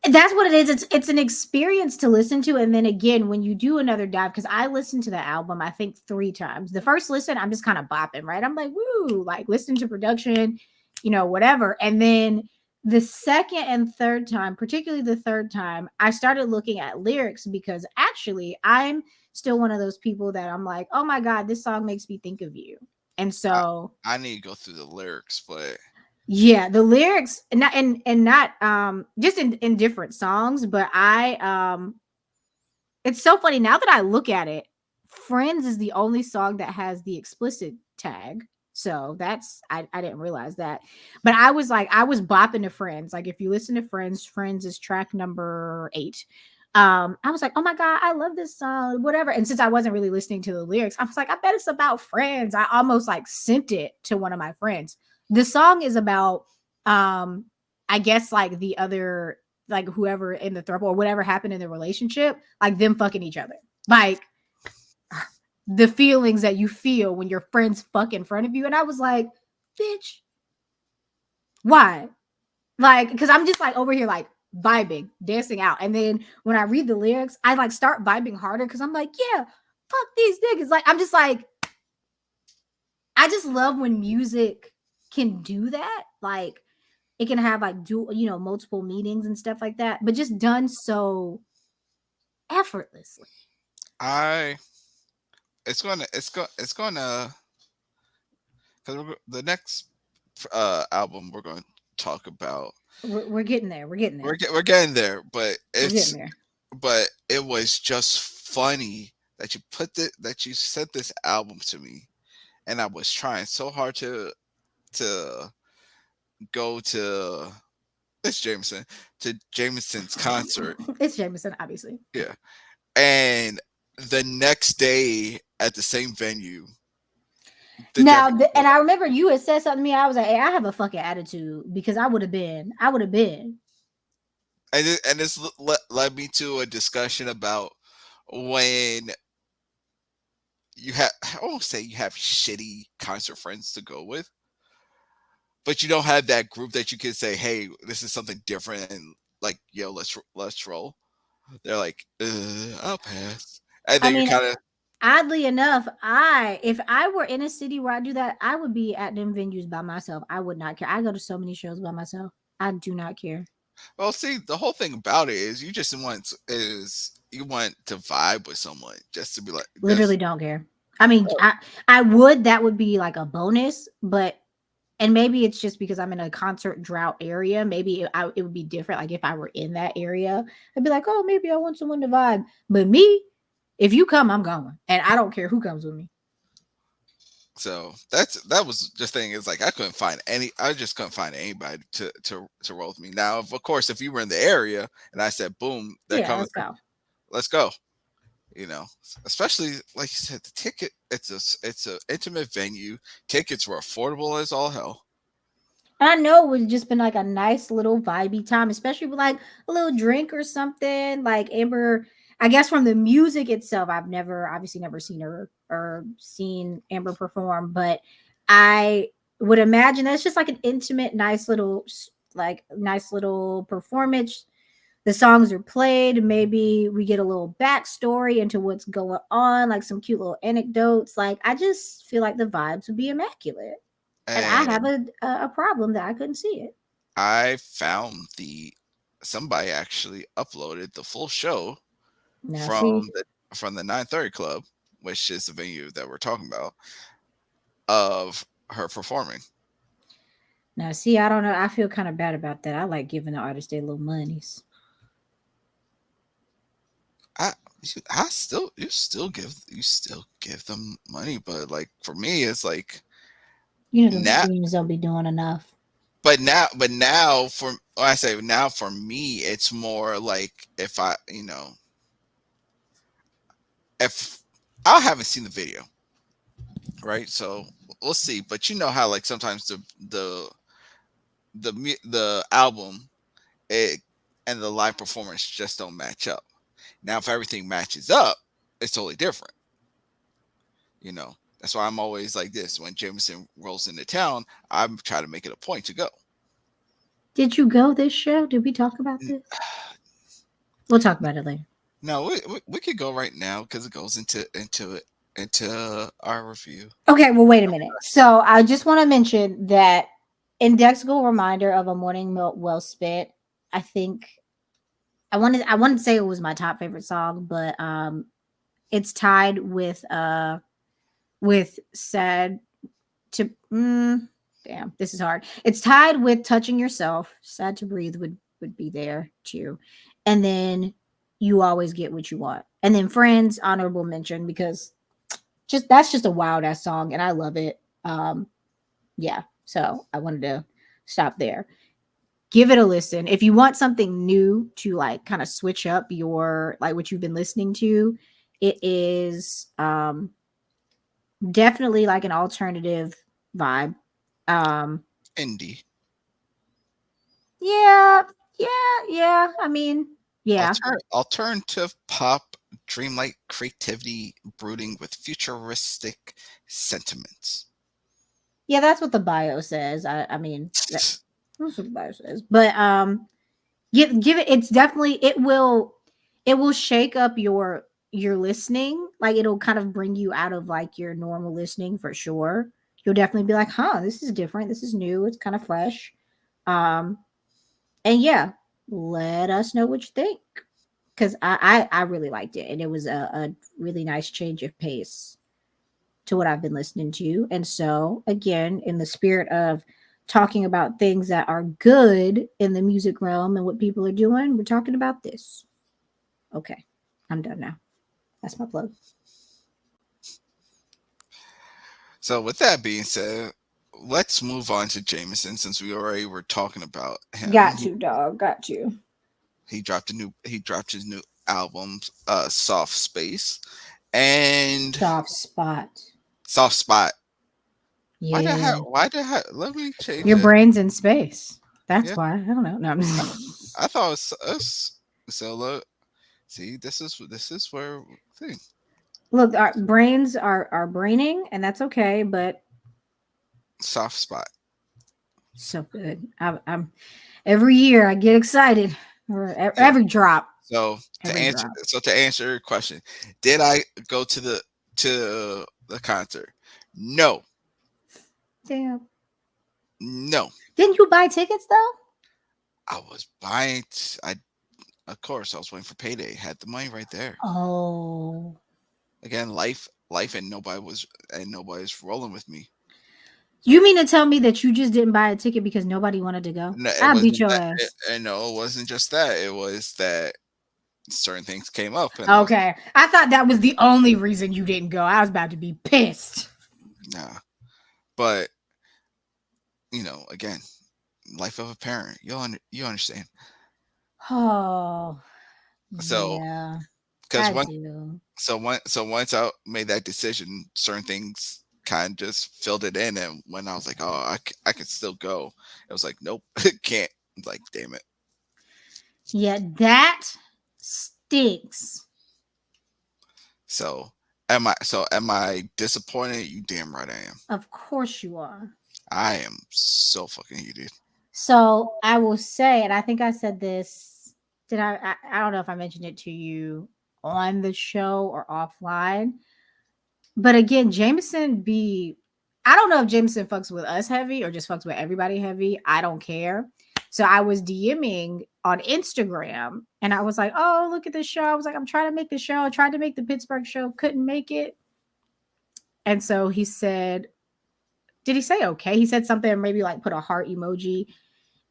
That's what it is. It's an experience to listen to. And then again, when you do another dive, because I listened to the album, I think 3 times. The first listen, I'm just kind of bopping, right? I'm like, woo, like listening to production, whatever. And then the second and third time, particularly the third time, I started looking at lyrics because actually I'm still one of those people that I'm like, oh my God, this song makes me think of you. And I so I need to go through the lyrics, but yeah, the lyrics and not just in different songs, but it's so funny now that I look at it. Friends is the only song that has the explicit tag. So that's I didn't realize that. But I was like I was bopping to Friends. Like if you listen to Friends, Friends is track number 8. I was like, "Oh my god, I love this song." Whatever. And since I wasn't really listening to the lyrics, I was like, "I bet it's about friends." I almost like sent it to one of my friends. The song is about I guess like the other like whoever in the throuple or whatever happened in the relationship, like them fucking each other. Like the feelings that you feel when your friends fuck in front of you. And I was like, bitch, why? Like, because I'm just like over here like vibing, dancing out. And then when I read the lyrics, I like start vibing harder because I'm like, yeah, fuck these niggas. Like, I'm just like, I just love when music can do that. Like, it can have like multiple meanings and stuff like that, but just done so effortlessly. I it's gonna because the next album we're going to talk about. We're getting there. We're getting there. We're getting there, but We're getting there. it was just funny that that you sent this album to me, and I was trying so hard to go to Jameson's concert. It's JMSN, obviously. Yeah, and the next day at the same venue, the Now, Japanese and I remember you had said something to me. I was like, "Hey, I have a fucking attitude because I would have been. and this led me to a discussion about when you have I won't say you have shitty concert friends to go with, but you don't have that group that you can say, "Hey, this is something different," and like, "Yo, let's roll." They're like, "I'll pass," and I then you're mean, kind of oddly enough, if I were in a city where I do that, I would be at them venues by myself. I would not care. I go to so many shows by myself. I do not care. well. See, the whole thing about it is you want to vibe with someone just to be like, Literally just don't care. I mean, oh, I would. That would be like a bonus, but and maybe it's just because I'm in a concert drought area. Maybe it would be different. Like if I were in that area, I'd be like, oh, maybe I want someone to vibe. But me, if you come, I'm going, and I don't care who comes with me. so that was the thing is like I just couldn't find anybody to roll with me. Now, of course, if you were in the area and I said, "Boom, they're Yeah, coming," let's go. let's go. You know, especially like you said, the ticket. It's a intimate venue. Tickets were affordable as all hell. And I know it would just been like a nice little vibey time, especially with like a little drink or something. Like Amber, I guess from the music itself, I've obviously never seen her or seen Amber perform, but I would imagine that's just like an intimate, nice little performance. The songs are played. Maybe we get a little backstory into what's going on, like some cute little anecdotes. Like I just feel like the vibes would be immaculate. And I have And a problem that I couldn't see it. I found the somebody actually uploaded the full show Now see, from the 930 Club, which is the venue that we're talking about, of her performing. I don't know. I feel kind of bad about that. I like giving the artist their little monies. I you still give them money, but like for me, it's like You know, them now, streams don't be doing enough. but now for when I say now for me, it's more like if if I haven't seen the video, right? So we'll see. But you know how like sometimes the album it and the live performance just don't match up. Now, if everything matches up, it's totally different. You know, that's why I'm always like this. When Jameson rolls into town, I'm trying to make it a point to go. Did you go this show? Did we talk about N- this? We'll talk about it later. No, we could go right now because it goes into our review. Okay, well, wait a minute. So I just want to mention that indexical reminder of a morning milk well spent. I think I wanted to say it was my top favorite song, but it's tied with sad to damn, this is hard. It's tied with touching yourself. Sad to breathe would be there too. And then you always get what you want. And then friends, honorable mention because that's just a wild ass song and I love it. Yeah. So I wanted to stop there. Give it a listen. If you want something new to like kind of switch up your like what you've been listening to, it is definitely like an alternative vibe. Um, Indie, yeah, yeah. I mean, yeah, alternative pop, dreamlike creativity, brooding with futuristic sentiments. yeah. That's what the bio says. I mean, that's what the bio says. But give it. It's definitely it will shake up your you're listening. Like it'll kind of bring you out of like your normal listening for sure. You'll definitely be like, huh, this is different. This is new. It's kind of fresh. Um, and yeah, let us know what you think. Because I really liked it. And it was a really nice change of pace to what I've been listening to. And so, again, in the spirit of talking about things that are good in the music realm and what people are doing, we're talking about this. Okay, I'm done now. That's my plug. So with that being said, let's move on to Jameson since we already were talking about him. Got to, dog. Got to. He dropped his new album, Soft Space and Soft spot. Soft Spot. Yeah. Why did I let me change Your it? brain's in space. That's Yeah, why. I don't know. No, I'm I, just... I thought it was us. So look, see, this is where thing. Look, our brains are braining, and that's okay. But Soft Spot. so good. I'm every year I get excited. Or So every drop. so Every drop. to answer your question, did I go to the concert? No, Damn. no. Didn't you buy tickets though? I was buying. I of course I was waiting for payday. Had the money right there. Oh. Again, life, and nobody's rolling with me. You mean to tell me that you just didn't buy a ticket because nobody wanted to go? No, it I beat wasn't your that. ass. And no, it wasn't just that. It was that certain things came up, and I was Okay. I thought that was the only reason you didn't go. I was about to be pissed. nah. But again, life of a parent. You understand. Oh, So, yeah. because I once do. once I made that decision, certain things kind of just filled it in, and when I was like, oh, I can still go, it was like, nope, can't. Like, damn it. Yeah, that stinks. Am I disappointed? You damn right I am. Of course you are. I am so fucking heated. So I will say, and I think I said this. Did I don't know if I mentioned it to you on the show or offline. But again, Jameson be I don't know if Jameson fucks with us heavy or just fucks with everybody heavy. I don't care. So I was DMing on Instagram and I was like, oh, look at this show. I was like, I'm trying to make the show. I tried to make the Pittsburgh show, couldn't make it. And so he said, did he say okay? He said something, maybe like put a heart emoji.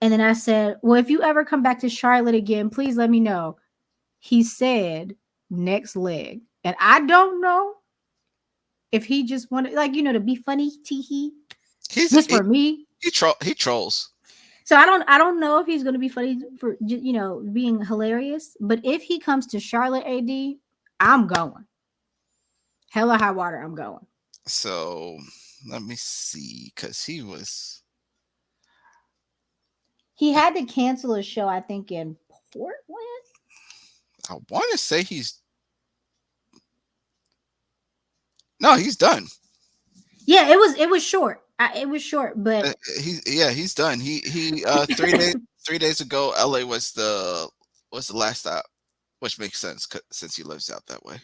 And then I said, well, if you ever come back to Charlotte again, please let me know. He said, next leg. And I don't know if he just wanted, like, to be funny, teehee, He's just for me. he trolls. So I don't know if he's going to be funny for being hilarious. But if he comes to Charlotte, AD, I'm going. Hella high water, I'm going. So let me see, because He had to cancel a show, I think, in Portland. I want to say no, he's done. Yeah, it was short. It was short, but He's done. He 3 days ago, LA was the last stop, which makes sense since he lives out that way.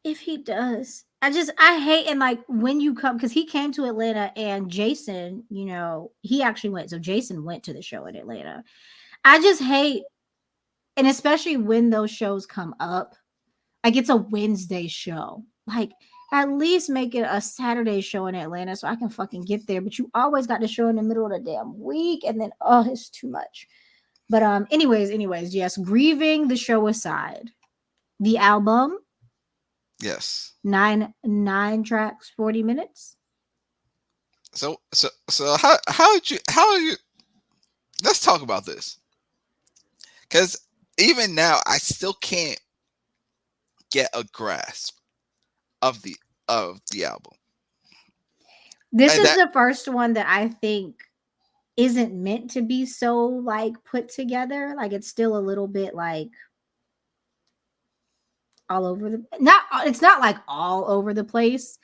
if he does, I hate, and like when you come, because he came to Atlanta and Jason, he actually went. So Jason went to the show in Atlanta. I just hate, and especially when those shows come up, like it's a Wednesday show. Like at least make it a Saturday show in Atlanta so I can fucking get there. But you always got the show in the middle of the damn week, and then it's too much. But anyways, yes, grieving the show aside, the album, Yes. nine tracks, 40 minutes. So how you let's talk about this, because even now I still can't get a grasp of the album. This And is that the first one that I think isn't meant to be so like put together. Like it's still a little bit like all over the not it's not like all over the place,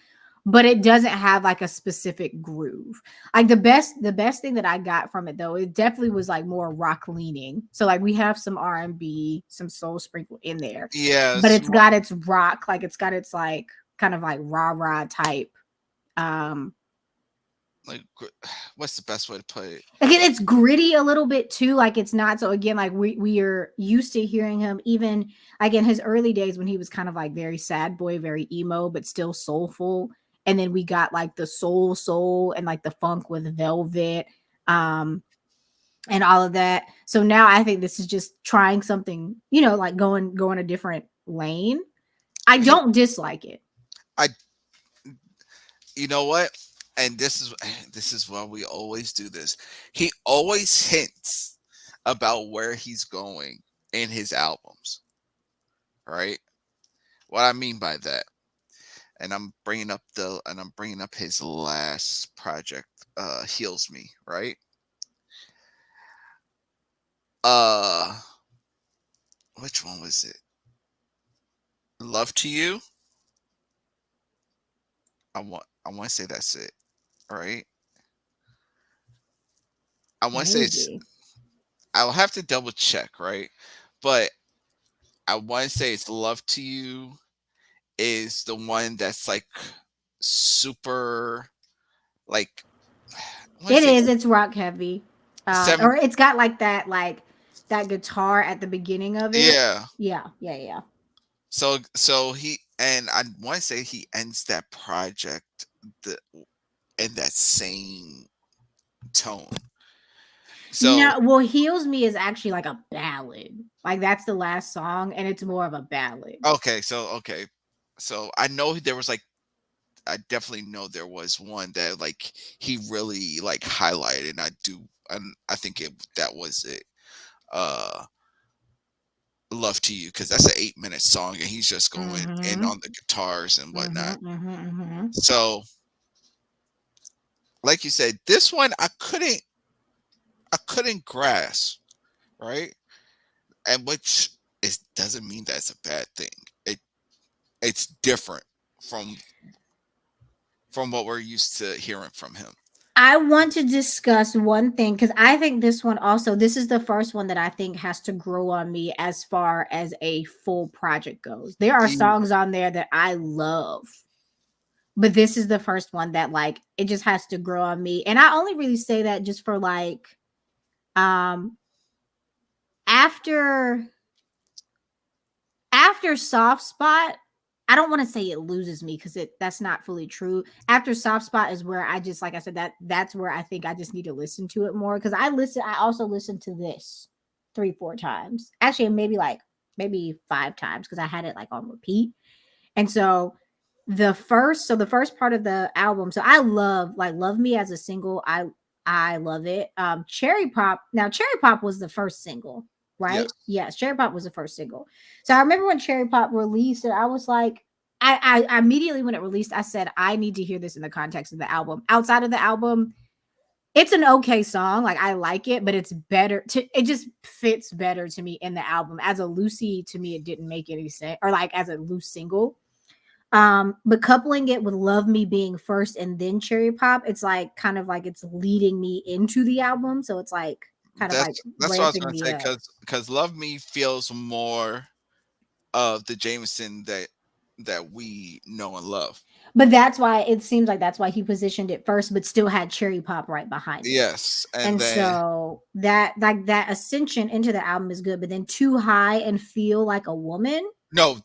but it doesn't have like a specific groove. Like the best thing that I got from it though, it definitely was like more rock leaning. So like we have some R&B, some soul sprinkle in there, Yeah, but it's it's more got its rock, like it's got its like kind of like rah-rah type. Um like what's the best way to put it? Again, it's gritty a little bit too. Like it's not so again, like we are used to hearing him even like in his early days when he was kind of like very sad boy, very emo, but still soulful. And then we got like the soul and like the funk with velvet, um, and all of that. So now I think this is just trying something, like going a different lane. I He, don't dislike it. I, you know what? And this is why we always do this. He always hints about where he's going in his albums, right? What I mean by that, and I'm bringing up his last project, Heals Me, right? Uh, which one was it? Love to You. I want to say that's it, right? I want to say it's. Maybe. I'll have to double check, right? But I want to say it's Love to You is the one that's like super, like, I want to It say is. It's rock heavy. seven. Or it's got like that guitar at the beginning of it. Yeah. Yeah, yeah, yeah. So I want to say he ends that project the in that same tone. So No, well, Heals Me is actually like a ballad. Like that's the last song, and it's more of a ballad. okay, so I know there was like I definitely know there was one that like he really like highlighted. And I think that was it. Uh, Love to You, because that's an 8 minute song and he's just going in Mm-hmm. on the guitars and Mm-hmm. whatnot. Mm-hmm. Mm-hmm. So like you said, this one I couldn't grasp, right? And which is doesn't mean that's a bad thing. It's different from what we're used to hearing from him. I want to discuss one thing because I think this one also, this is the first one that I think has to grow on me as far as a full project goes. There are You, songs on there that I love, but this is the first one that like it just has to grow on me. And I only really say that just for like um after Soft Spot, I don't want to say it loses me because that's not fully true. After Soft Spot is where I just like I said that's where I think I just need to listen to it more because I also listened to this 3-4 times. Actually maybe 5 times because I had it like on repeat. And so the first part of the album, so I love like Love Me as a single. I love it. Cherry Pop. Now Cherry Pop was the first single, right? yes, Yes, Cherry Pop was the first single. So I remember when Cherry Pop released and I was like I immediately when it released, I said I need to hear this in the context of the album. Outside of the album, it's an okay song. Like I like it, but it just fits better to me in the album. As a Lucy, to me, it didn't make any sense. Or like as a loose single. But coupling it with Love Me being first and then Cherry Pop, it's like kind of like it's leading me into the album. So it's like kind of like that's what I was ramping gonna me say, up. because Love Me feels more of the Jameson that we know and love. But that's why it seems like that's why he positioned it first, but still had Cherry Pop right behind it. Yes, and And then so that like that ascension into the album is good, but then Too High and Feel Like a Woman. no,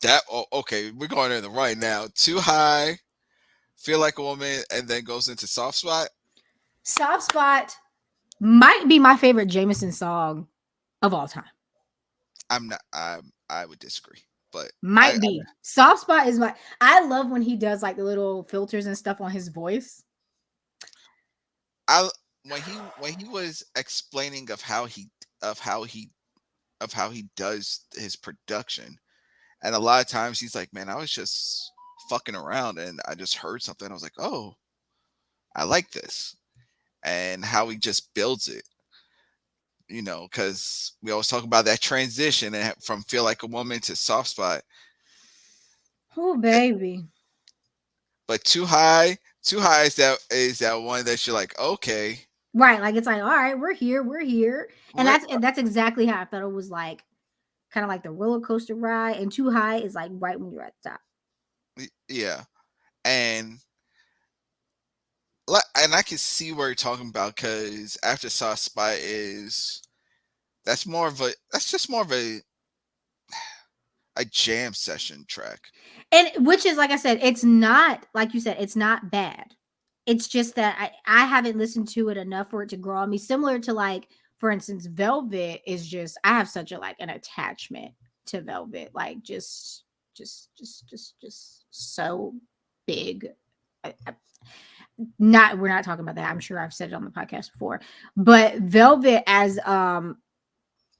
okay, we're going in the right now. Too High, Feel Like a Woman, and then goes into Soft Spot. Soft Spot might be my favorite Jameson song of all time. I would disagree, but Might be. Soft Spot is my I love when he does like the little filters and stuff on his voice. I when he was explaining of how he of how he does his production, and a lot of times he's like, man, I was just fucking around and I just heard something. I was like, oh, I like this, and how he just builds it. Because we always talk about that transition and from Feel Like a Woman to Soft Spot. Oh baby. But too high is that one that you're like, okay, Right. Like it's like, all right, we're here, we're here. And we're that's exactly how I felt it was like kind of like the roller coaster ride. And too high is like right when you're at the top. yeah, and and I can see where you're talking about because after Soft Spot is that's just more of a jam session track. And which is like I said, it's not like you said, it's not bad. It's just that I haven't listened to it enough for it to grow on me. Similar to like, for instance, Velvet is just I have such a like an attachment to Velvet, like just so big. Not we're not talking about that. I'm sure I've said it on the podcast before, but Velvet as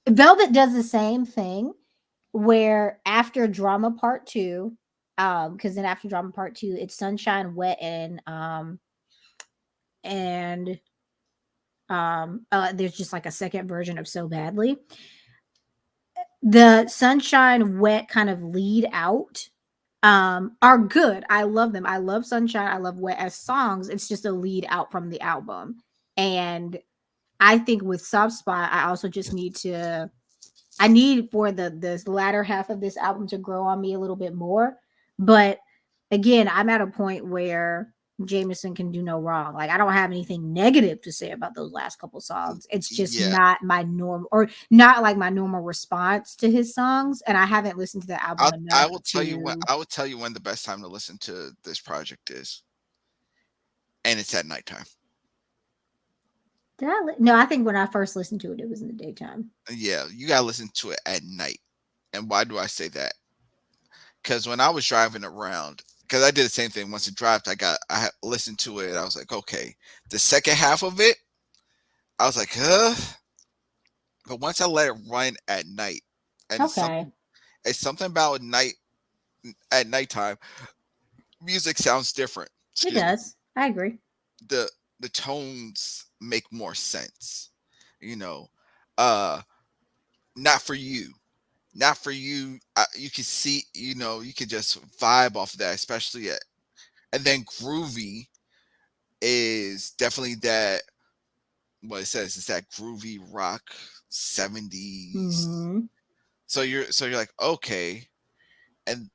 Velvet does the same thing where after drama part two, because then after drama part two, it's sunshine, wet, and there's just like a second version of so badly. The sunshine, wet kind of lead out are good. I love them. I love sunshine. I love wet as songs. It's just a lead out from the album. And I think with soft spot, I also just I need for the latter half of this album to grow on me a little bit more. But again, I'm at a point where Jameson can do no wrong. Like I don't have anything negative to say about those last couple songs. It's just Yeah, not my norm or not like my normal response to his songs. And I haven't listened to the album I enough will tell you when to the best time to listen to this project is, and it's at nighttime. No, I think when I first listened to it, it was in the daytime. Yeah, you gotta listen to it at night. And why do I say that? Because when I was driving around, because I did the same thing. Once it dropped, listened to it. I was like, okay. The second half of it, I was like, huh. But once I let it run at night, and Okay. it's something about at nighttime, music sounds different. It Excuse me. does. I agree. The the tones make more sense. You know, uh, not for you. Not for you. You can see, you can just vibe off of that, especially and then groovy is definitely that what it says is that groovy rock 70s. Hmm. So you're like, okay. And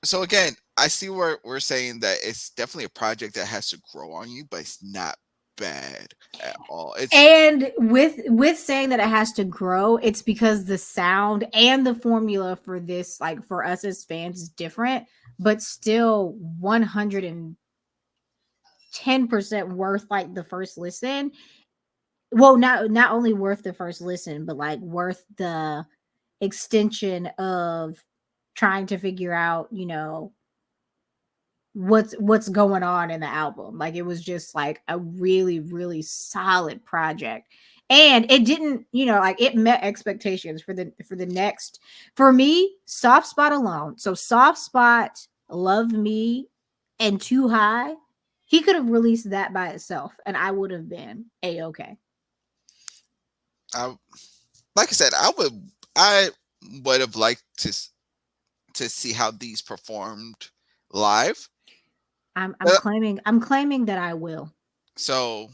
so again, I see where we're saying that it's definitely a project that has to grow on you, but it's not bad at all. It's And with saying that it has to grow, it's because the sound and the formula for this, like for us as fans, is different, but still 110% worth like the first listen. Well, not only worth the first listen, but like worth the extension of trying to figure out, what's going on in the album. Like it was just like a really really solid project. And it didn't, like it met expectations for the next for me, soft spot alone. So soft spot, love me, and too high. He could have released that by itself and I would have been a-okay. I like I said, I would have liked to see how these performed live. I'm Uh, claiming that I will. So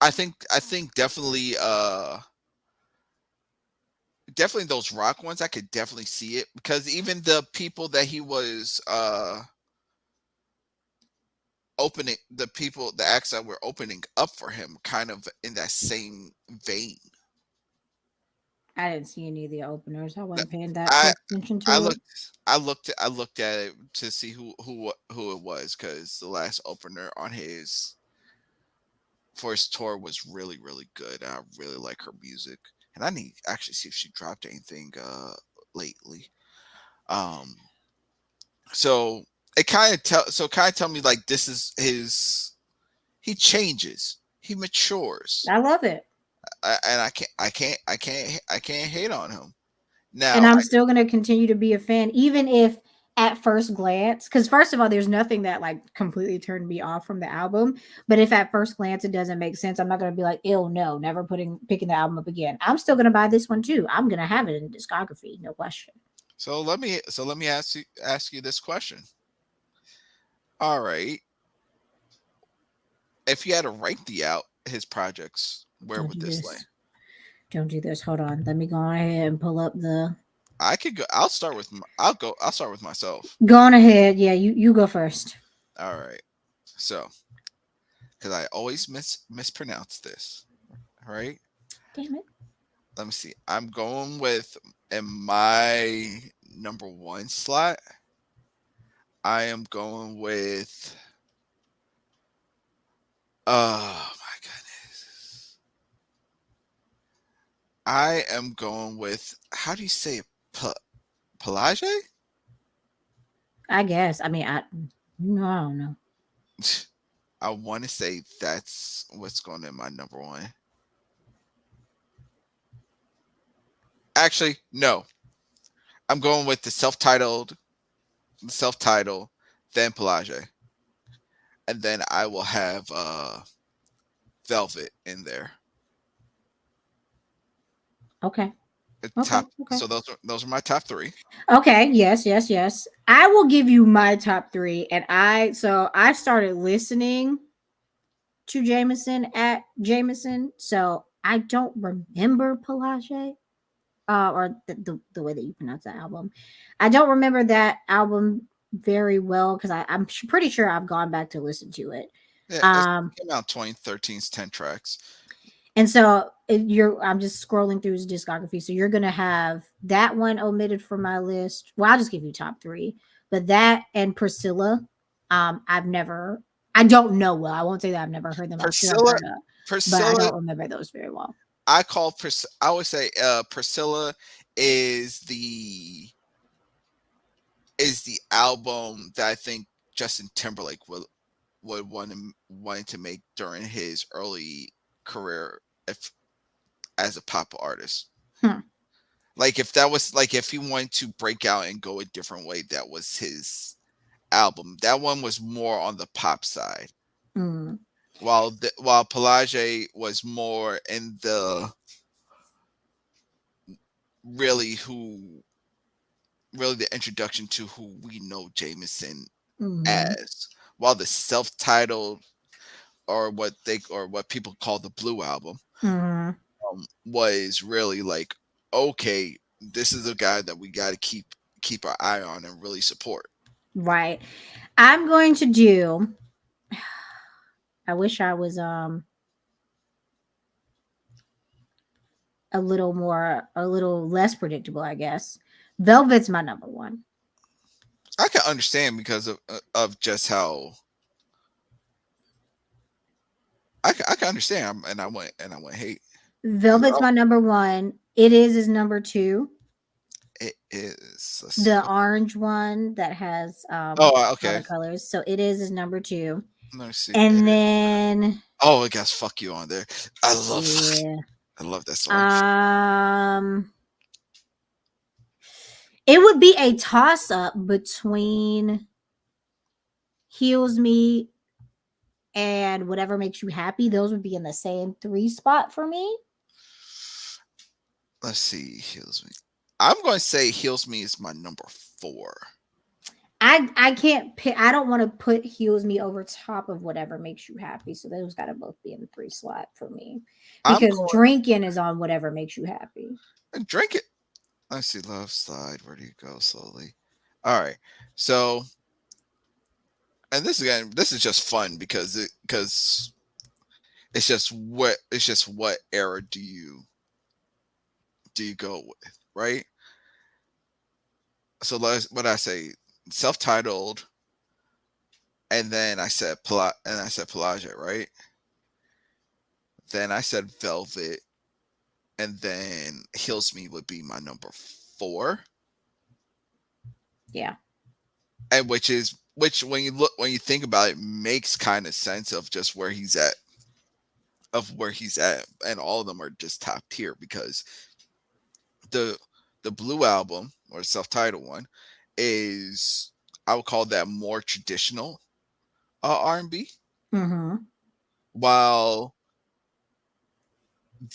I think definitely those rock ones I could definitely see it because even the people that he was opening the acts that were opening up for him kind of in that same vein. I didn't see any of the openers. I N- wasn't paying that I close attention I to it. looked at it to see who it was because the last opener on his for his tour was really really good. I really like her music, and I need to actually see if she dropped anything lately. Um, so it kind of tell me like this is his he changes, he matures, I love it. and I can't hate on him. And Now, I'm still going to continue to be a fan, even if at first glance, because first of all, there's nothing that like completely turned me off from the album. But if at first glance it doesn't make sense, I'm not going to be like, ew, no, never picking the album up again. I'm still going to buy this one too. I'm going to have it in discography, no question. so let me ask you this question: All right. If you had to rank his projects, where Don't would do this lay? this. Don't do this. Hold on. Let me go on ahead and pull up the. I could go. I'll start with. I'll go. I'll start with myself. Go on ahead. Yeah, you go first. All right. So, because I always mispronounce this. All right. Damn it. Let me see. I'm going with in my number one slot. I am going with. Oh my goodness. I am going with. How do you say it? Pelage? I guess. I mean, no, I don't know. I want to say that's what's going in my number one. Actually, no. I'm going with the self-titled, then Pelage, and then I will have Velvet in there. Okay. The Okay. top. Okay. So those are my top three. Okay. Yes. Yes. Yes. I will give you my top three, and I started listening to Jameson, so I don't remember Pelage, or the way that you pronounce that album. I don't remember that album very well because I'm pretty sure I've gone back to listen to it. Yeah, it Um, came out 2013's 10 tracks. and so I'm just scrolling through his discography. So you're gonna have that one omitted from my list. Well, I'll just give you top three, but that and Priscilla, I don't know well. I won't say that I've never heard them. I'm sure I've Priscilla, heard of, but I Priscilla. don't remember those very well. I would say Priscilla is the album that I think Justin Timberlake would wanted to make during his early career, if as a pop artist. Hmm. Like if that was like if he wanted to break out and go a different way, that was his album. That one was more on the pop side, Mm. while Pelage was more in the really who really the introduction to who we know Jameson Mm-hmm. as. While the self-titled, or what people call the Blue Album, Mm-hmm. was really like, okay, this is a guy that we got to keep our eye on and really support. Right. I'm going to do. I wish I was a little less predictable. I guess Velvet's my number one. I can understand because of just how I can understand, and I went hate. Velvet's my number one. It is number two. It is. Let's see. The orange one that has Oh, all the okay. colors. So it is number two. Let me see. And then Oh, it got "Fuck You" on there. I love yeah. I love that song. Um it would be a toss up between Heals Me and Whatever Makes You Happy. Those would be in the same three spot for me. Let's see. Heals Me. I'm going to say "Heals Me" is my number four. I can't pick. I don't want to put Heals Me over top of Whatever Makes You Happy. So those got to both be in the three slot for me I'm because going Drinking is on Whatever Makes You Happy. and drink it. Let's see. Love Slide. Where do you go slowly? All right. So, and this is just fun because it's just what era do you go with, right? So what I say, self-titled, and then I said Pelagia, right? Then I said Velvet, and then Heals Me would be my number four, Yeah. and which when you think about it makes kind of sense of just where he's at, and all of them are just top tier because the Blue Album, or self-titled one, is, I would call that more traditional R&B, Mm-hmm. while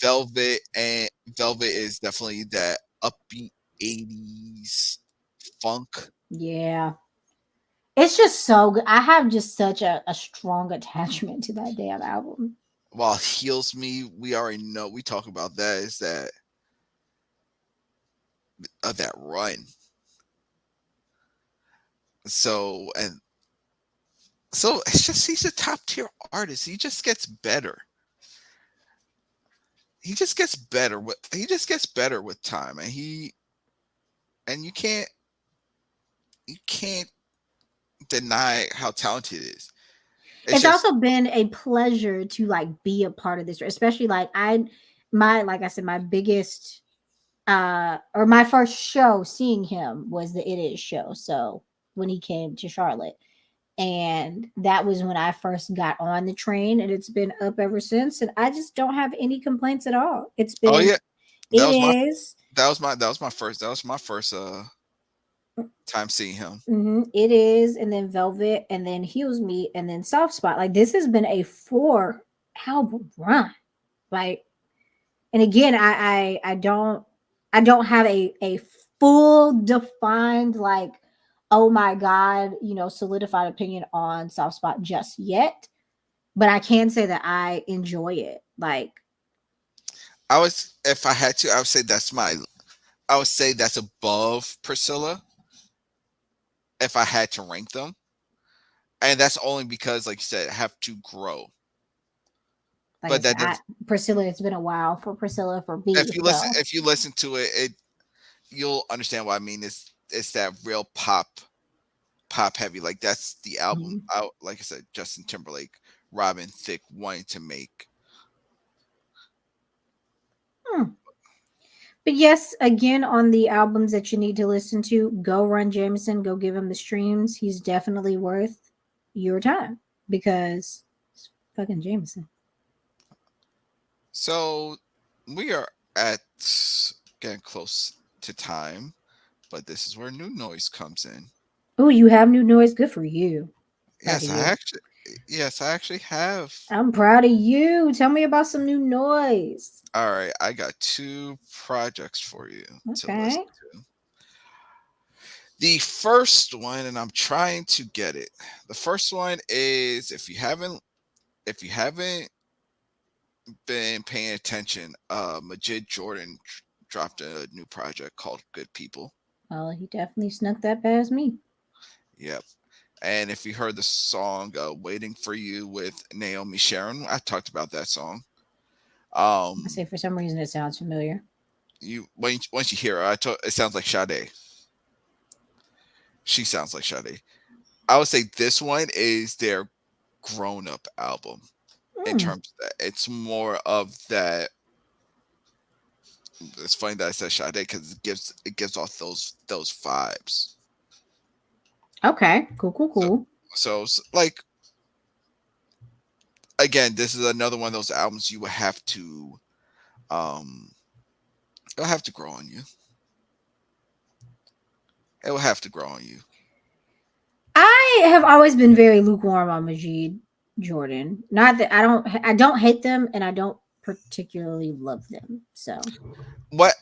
Velvet is definitely that upbeat 80s funk. Yeah. It's just so good. I have just such a strong attachment to that damn album. While Heals Me, we already know, we talk about that, is that of that run. So and so it's just, he's a top tier artist. He just gets better. He just gets better with time, and you can't deny how talented it is. It's It's just, also been a pleasure to like be a part of this, especially like like I said, my biggest or my first show seeing him was the It Is show. So when he came to Charlotte. And that was when I first got on the train, and it's been up ever since. And I just don't have any complaints at all. It's oh been yeah, that It was my Is. that was my first time seeing him. It Is, and then Velvet, and then Heals Me, and then Soft Spot. Like this has been a 4 album run. Like, and again, I don't have a full defined like, oh my god, solidified opinion on Soft Spot just yet. But I can say that I enjoy it. Like, I was, if I had to, I would say that's above Priscilla if I had to rank them, and that's only because, like you said, have to grow. like I But said, that does, Priscilla. It's been a while for Priscilla for me. So, if you listen to it, you'll understand what I mean. It's that real pop heavy. Like that's the album. mhm. Like I said, Justin Timberlake, Robin Thicke wanted to make. Hmm. But yes, again, on the albums that you need to listen to, go run Jameson. Go give him the streams. He's definitely worth your time because it's fucking Jameson. So we are at getting close to time, but this is where new noise comes in. Oh, you have new noise. Good for you. Proud of Yes, you. I actually have. I'm proud of you. Tell me about some new noise. All right, I got two projects for you to listen Okay. to. The first one, and I'm trying to get it. The first one is, if you haven't been paying attention, Majid Jordan dropped a new project called Good People. Well, he definitely snuck that past me. Yep. And if you heard the song "Waiting for You" with Naomi Sharon, I talked about that song. I say Um, for some reason it sounds familiar. once you hear her, it sounds like Sade. She sounds like Sade. I would say this one is their grown up album in Hmm. terms of that. It's more of that. It's funny that I said Sade because it gives off those vibes. Okay. Cool. Cool. So Cool. like, again, this is another one of those albums you will have to um it'll have to grow on you. It will have to grow on you. I have always been very lukewarm on Majid Jordan. Not that I don't hate them, and I don't particularly love them. So, What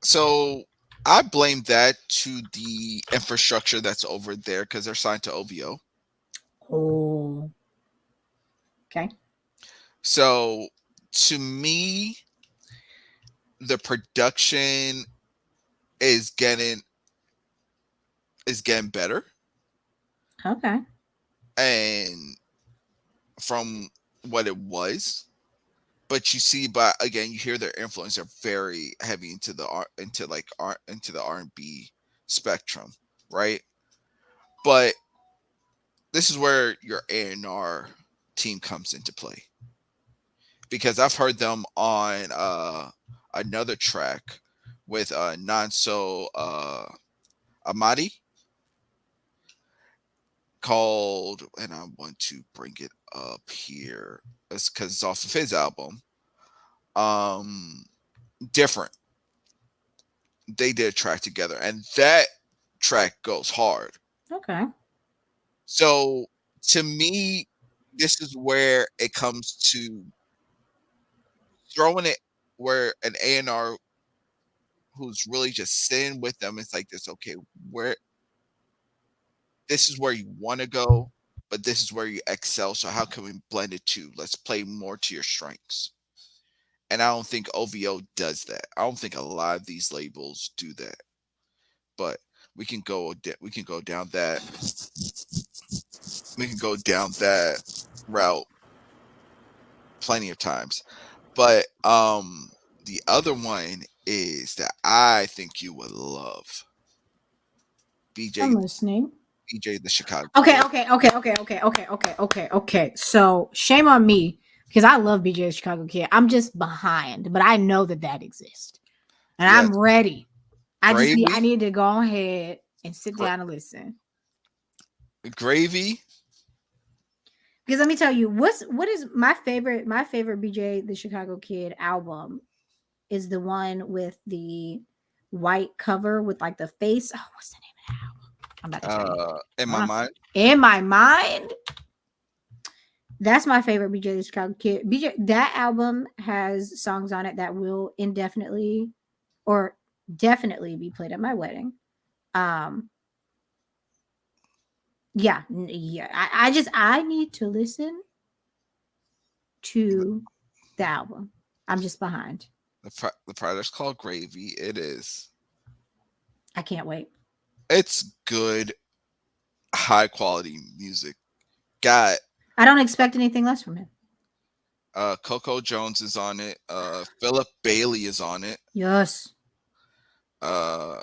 so I blame that to the infrastructure that's over there because they're signed to OVO. oh, okay, So to me, the production is getting better, okay, and from what it was. But you see, but again, you hear their influence are very heavy into the art, into the R&B spectrum, right? But this is where your A&R team comes into play, because I've heard them on another track with Nanso Amadi, called, and I want to bring it up here. It's because it's off of his album. Um, Different. They did a track together, and that track goes hard. okay. So to me, this is where it comes to throwing it, where an A&R who's really just sitting with them, it's like this. Okay, where this is where you want to go, but this is where you excel. So how can we blend it too? Let's play more to your strengths. And I don't think OVO does that. I don't think a lot of these labels do that. But we can go down that we can go down that route plenty of times. But the other one is that I think you would love BJ I'm listening. BJ the Chicago Okay, Kid. okay. So shame on me because I love BJ Chicago Kid. I'm just behind, but I know that that exists, and Yes, I'm ready. I Gravy, need to go ahead and sit Gra- down and listen. Gravy. Because let me tell you, what is my favorite? My favorite BJ the Chicago Kid album is the one with the white cover with like the face. Oh, what's the name of that album? I'm about to tell you. In my Hold on. mind, In my mind, that's my favorite BJ the Chicago Kid. BJ, that album has songs on it that will indefinitely or definitely be played at my wedding. Um, yeah. I need to listen to the album. I'm just behind. the product's called Gravy. It is. I can't wait. It's good, high quality music. Got I don't expect anything less from him. Coco Jones is on it. Philip Bailey is on it. Yes. Uh,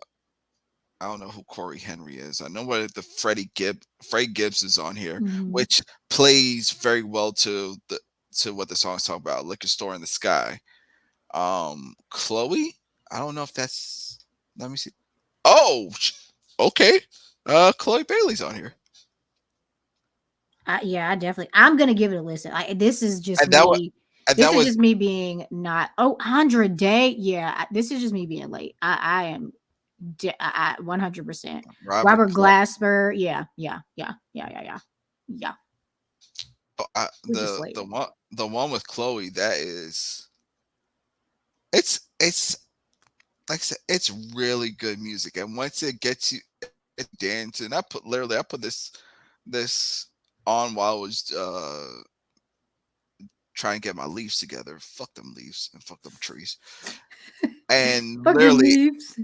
I don't know who Corey Henry is. I know what the Freddie Gibbs is on here, Mhm. which plays very well to what the song's talk about. Liquor store in the sky. Chloe. I don't know if that's. Let me see. Oh, okay. Chloe Bailey's on here, Yeah, I definitely. I'm gonna give it a listen. This is just and that was me. and This that is was just me being not. Oh, 100 day. Yeah, this is just me being late. I am 100%. Robert Robert Glasper. Yeah. Yeah, we're just late. the one with Chloe. That is it's like I said, it's really good music, and once it gets you it's dancing. I put this on while I was trying to get my leaves together. Fuck them leaves and fuck them trees. And Fucking literally, leaves.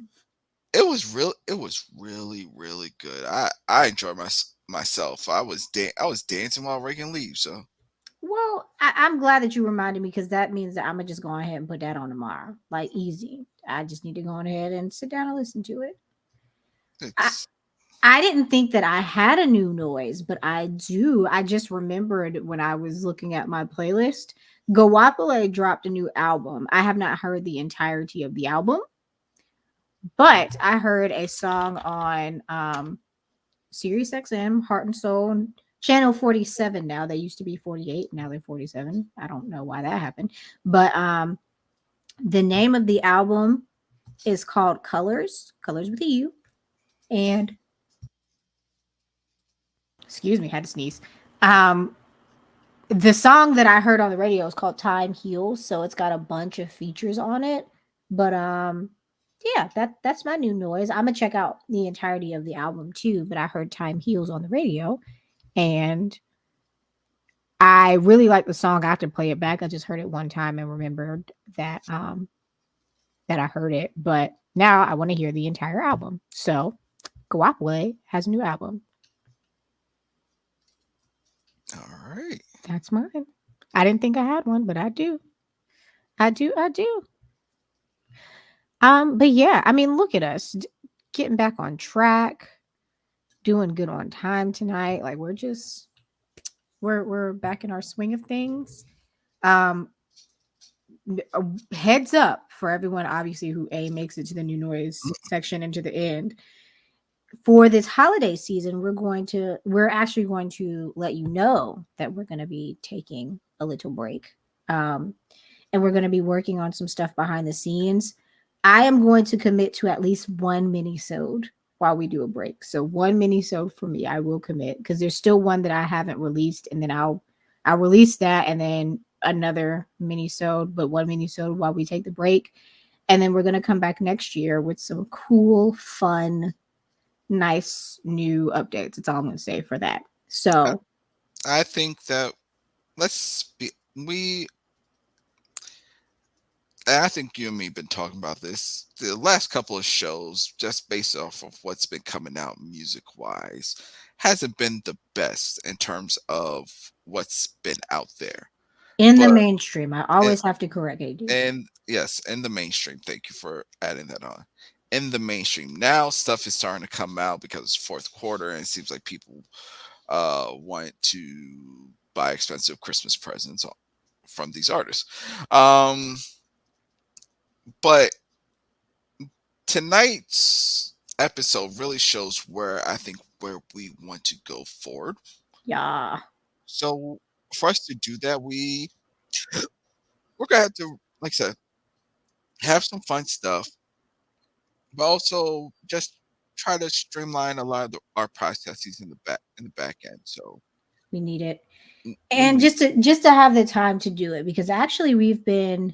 it was really good. I enjoyed myself. I was dancing while raking leaves. So Well, I'm glad that you reminded me because that means that I'm gonna just go ahead and put that on tomorrow. Like easy. I just need to go ahead and sit down and listen to it. I, it's I didn't think that I had a new noise, but I do. I just remembered when I was looking at my playlist, Gawapale dropped a new album. I have not heard the entirety of the album, but I heard a song on Sirius XM, Heart and Soul, channel 47 now. They used to be 48, now they're 47. I don't know why that happened. But the name of the album is called Colors, Colors with a U. And excuse me, had to sneeze. Um, the song that I heard on the radio is called Time Heals, so it's got a bunch of features on it. But yeah, that's my new noise. I'm gonna check out the entirety of the album too, but I heard Time Heals on the radio and I really like the song. I have to play it back. I just heard it one time and remembered that I heard it, but now I want to hear the entire album. So Guapway has a new album. all right. That's mine. I didn't think I had one, but I do. I do. But yeah, I mean, look at us getting back on track, doing good on time tonight. Like we're back in our swing of things. Um, heads up for everyone, obviously, who makes it to the new noise section and to the end. For this holiday season, we're actually going to let you know that we're going to be taking a little break. Um, and we're going to be working on some stuff behind the scenes. I am going to commit to at least one mini-sode while we do a break. So one mini-sode for me, I will commit because there's still one that I haven't released, and then I'll release that, and then another mini-sode, but one mini-sode while we take the break, and then we're gonna come back next year with some cool, fun nice new updates. That's all I'm going to say for that. I, So, I think that let's be we. And I think you and me been talking about this the last couple of shows, just based off of what's been coming out music wise, hasn't been the best in terms of what's been out there. in the But mainstream, I and, always have to correct AD. and yes, in the mainstream. Thank you for adding that on. In the mainstream now, stuff is starting to come out because it's fourth quarter, and it seems like people want to buy expensive Christmas presents from these artists. Um, but tonight's episode really shows where I think where we want to go forward. Yeah. So for us to do that, we're gonna have to, like I said, have some fun stuff, but also just try to streamline a lot of our processes in the back end. So We need it. we And need just to have the time to do it, because actually we've been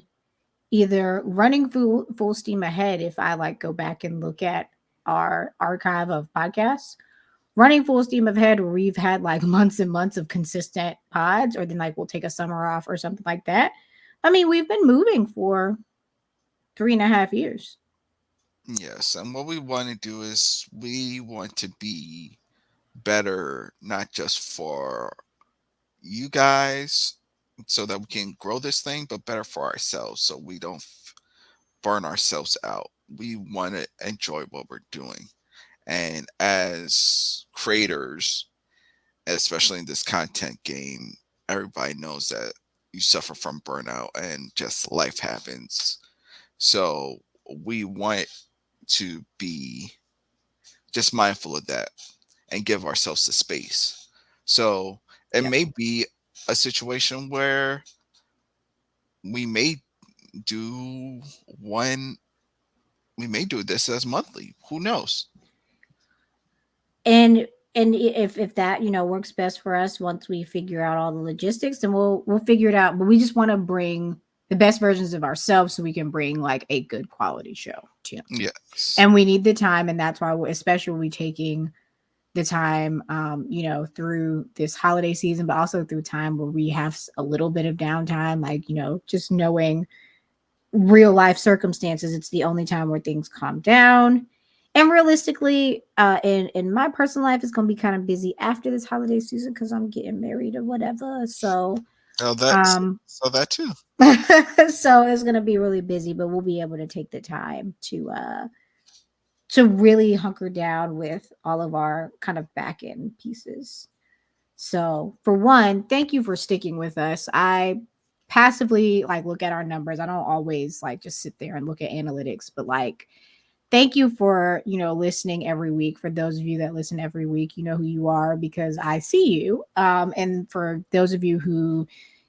either running full steam ahead, if I like go back and look at our archive of podcasts, running full steam ahead where we've had like months and months of consistent pods, or then like we'll take a summer off or something like that. I mean, we've been moving for 3.5 years. yes, and what we want to do is we want to be better, not just for you guys, so that we can grow this thing, but better for ourselves, so we don't burn ourselves out. We want to enjoy what we're doing. And as creators, especially in this content game, everybody knows that you suffer from burnout and just life happens. So we want to be just mindful of that and give ourselves the space. So it Yeah. may be a situation where we may do one, we may do this as monthly. Who knows? And if that works best for us, once we figure out all the logistics, then we'll figure it out. But we just want to bring the best versions of ourselves so we can bring like a good quality show too. Yes. And we need the time, and that's why especially we taking the time, through this holiday season, but also through time where we have a little bit of downtime, like just knowing real life circumstances, it's the only time where things calm down. And realistically, in my personal life, it's gonna be kind of busy after this holiday season because I'm getting married or whatever. So Oh, that's um so that too. so it's gonna be really busy, but we'll be able to take the time to really hunker down with all of our kind of back end pieces. So, for one, thank you for sticking with us. I passively like look at our numbers. I don't always like just sit there and look at analytics, but like thank you for, listening every week. For those of you that listen every week, you know who you are because I see you. And for those of you who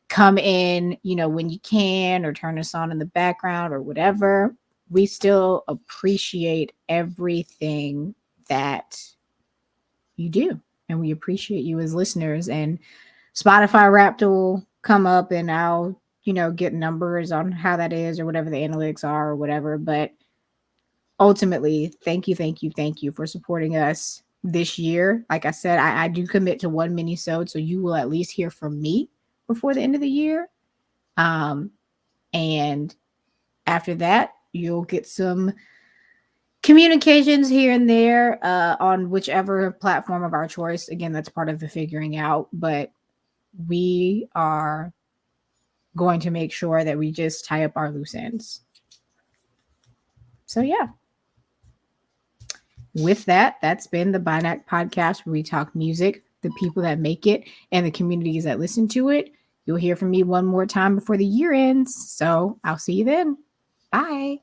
come in, when you can or turn us on in the background or whatever, we still appreciate everything that you do. And we appreciate you as listeners. And Spotify Wrapped will come up and I'll, get numbers on how that is or whatever the analytics are or whatever. But ultimately, thank you for supporting us this year. Like I said, I do commit to one mini-sode, so you will at least hear from me before the end of the year. And after that, you'll get some communications here and there on whichever platform of our choice. Again, that's part of the figuring out, but we are going to make sure that we just tie up our loose ends. So, yeah. With that, that's been the BINACT podcast where we talk music, the people that make it, and the communities that listen to it. You'll hear from me one more time before the year ends. So I'll see you then. Bye.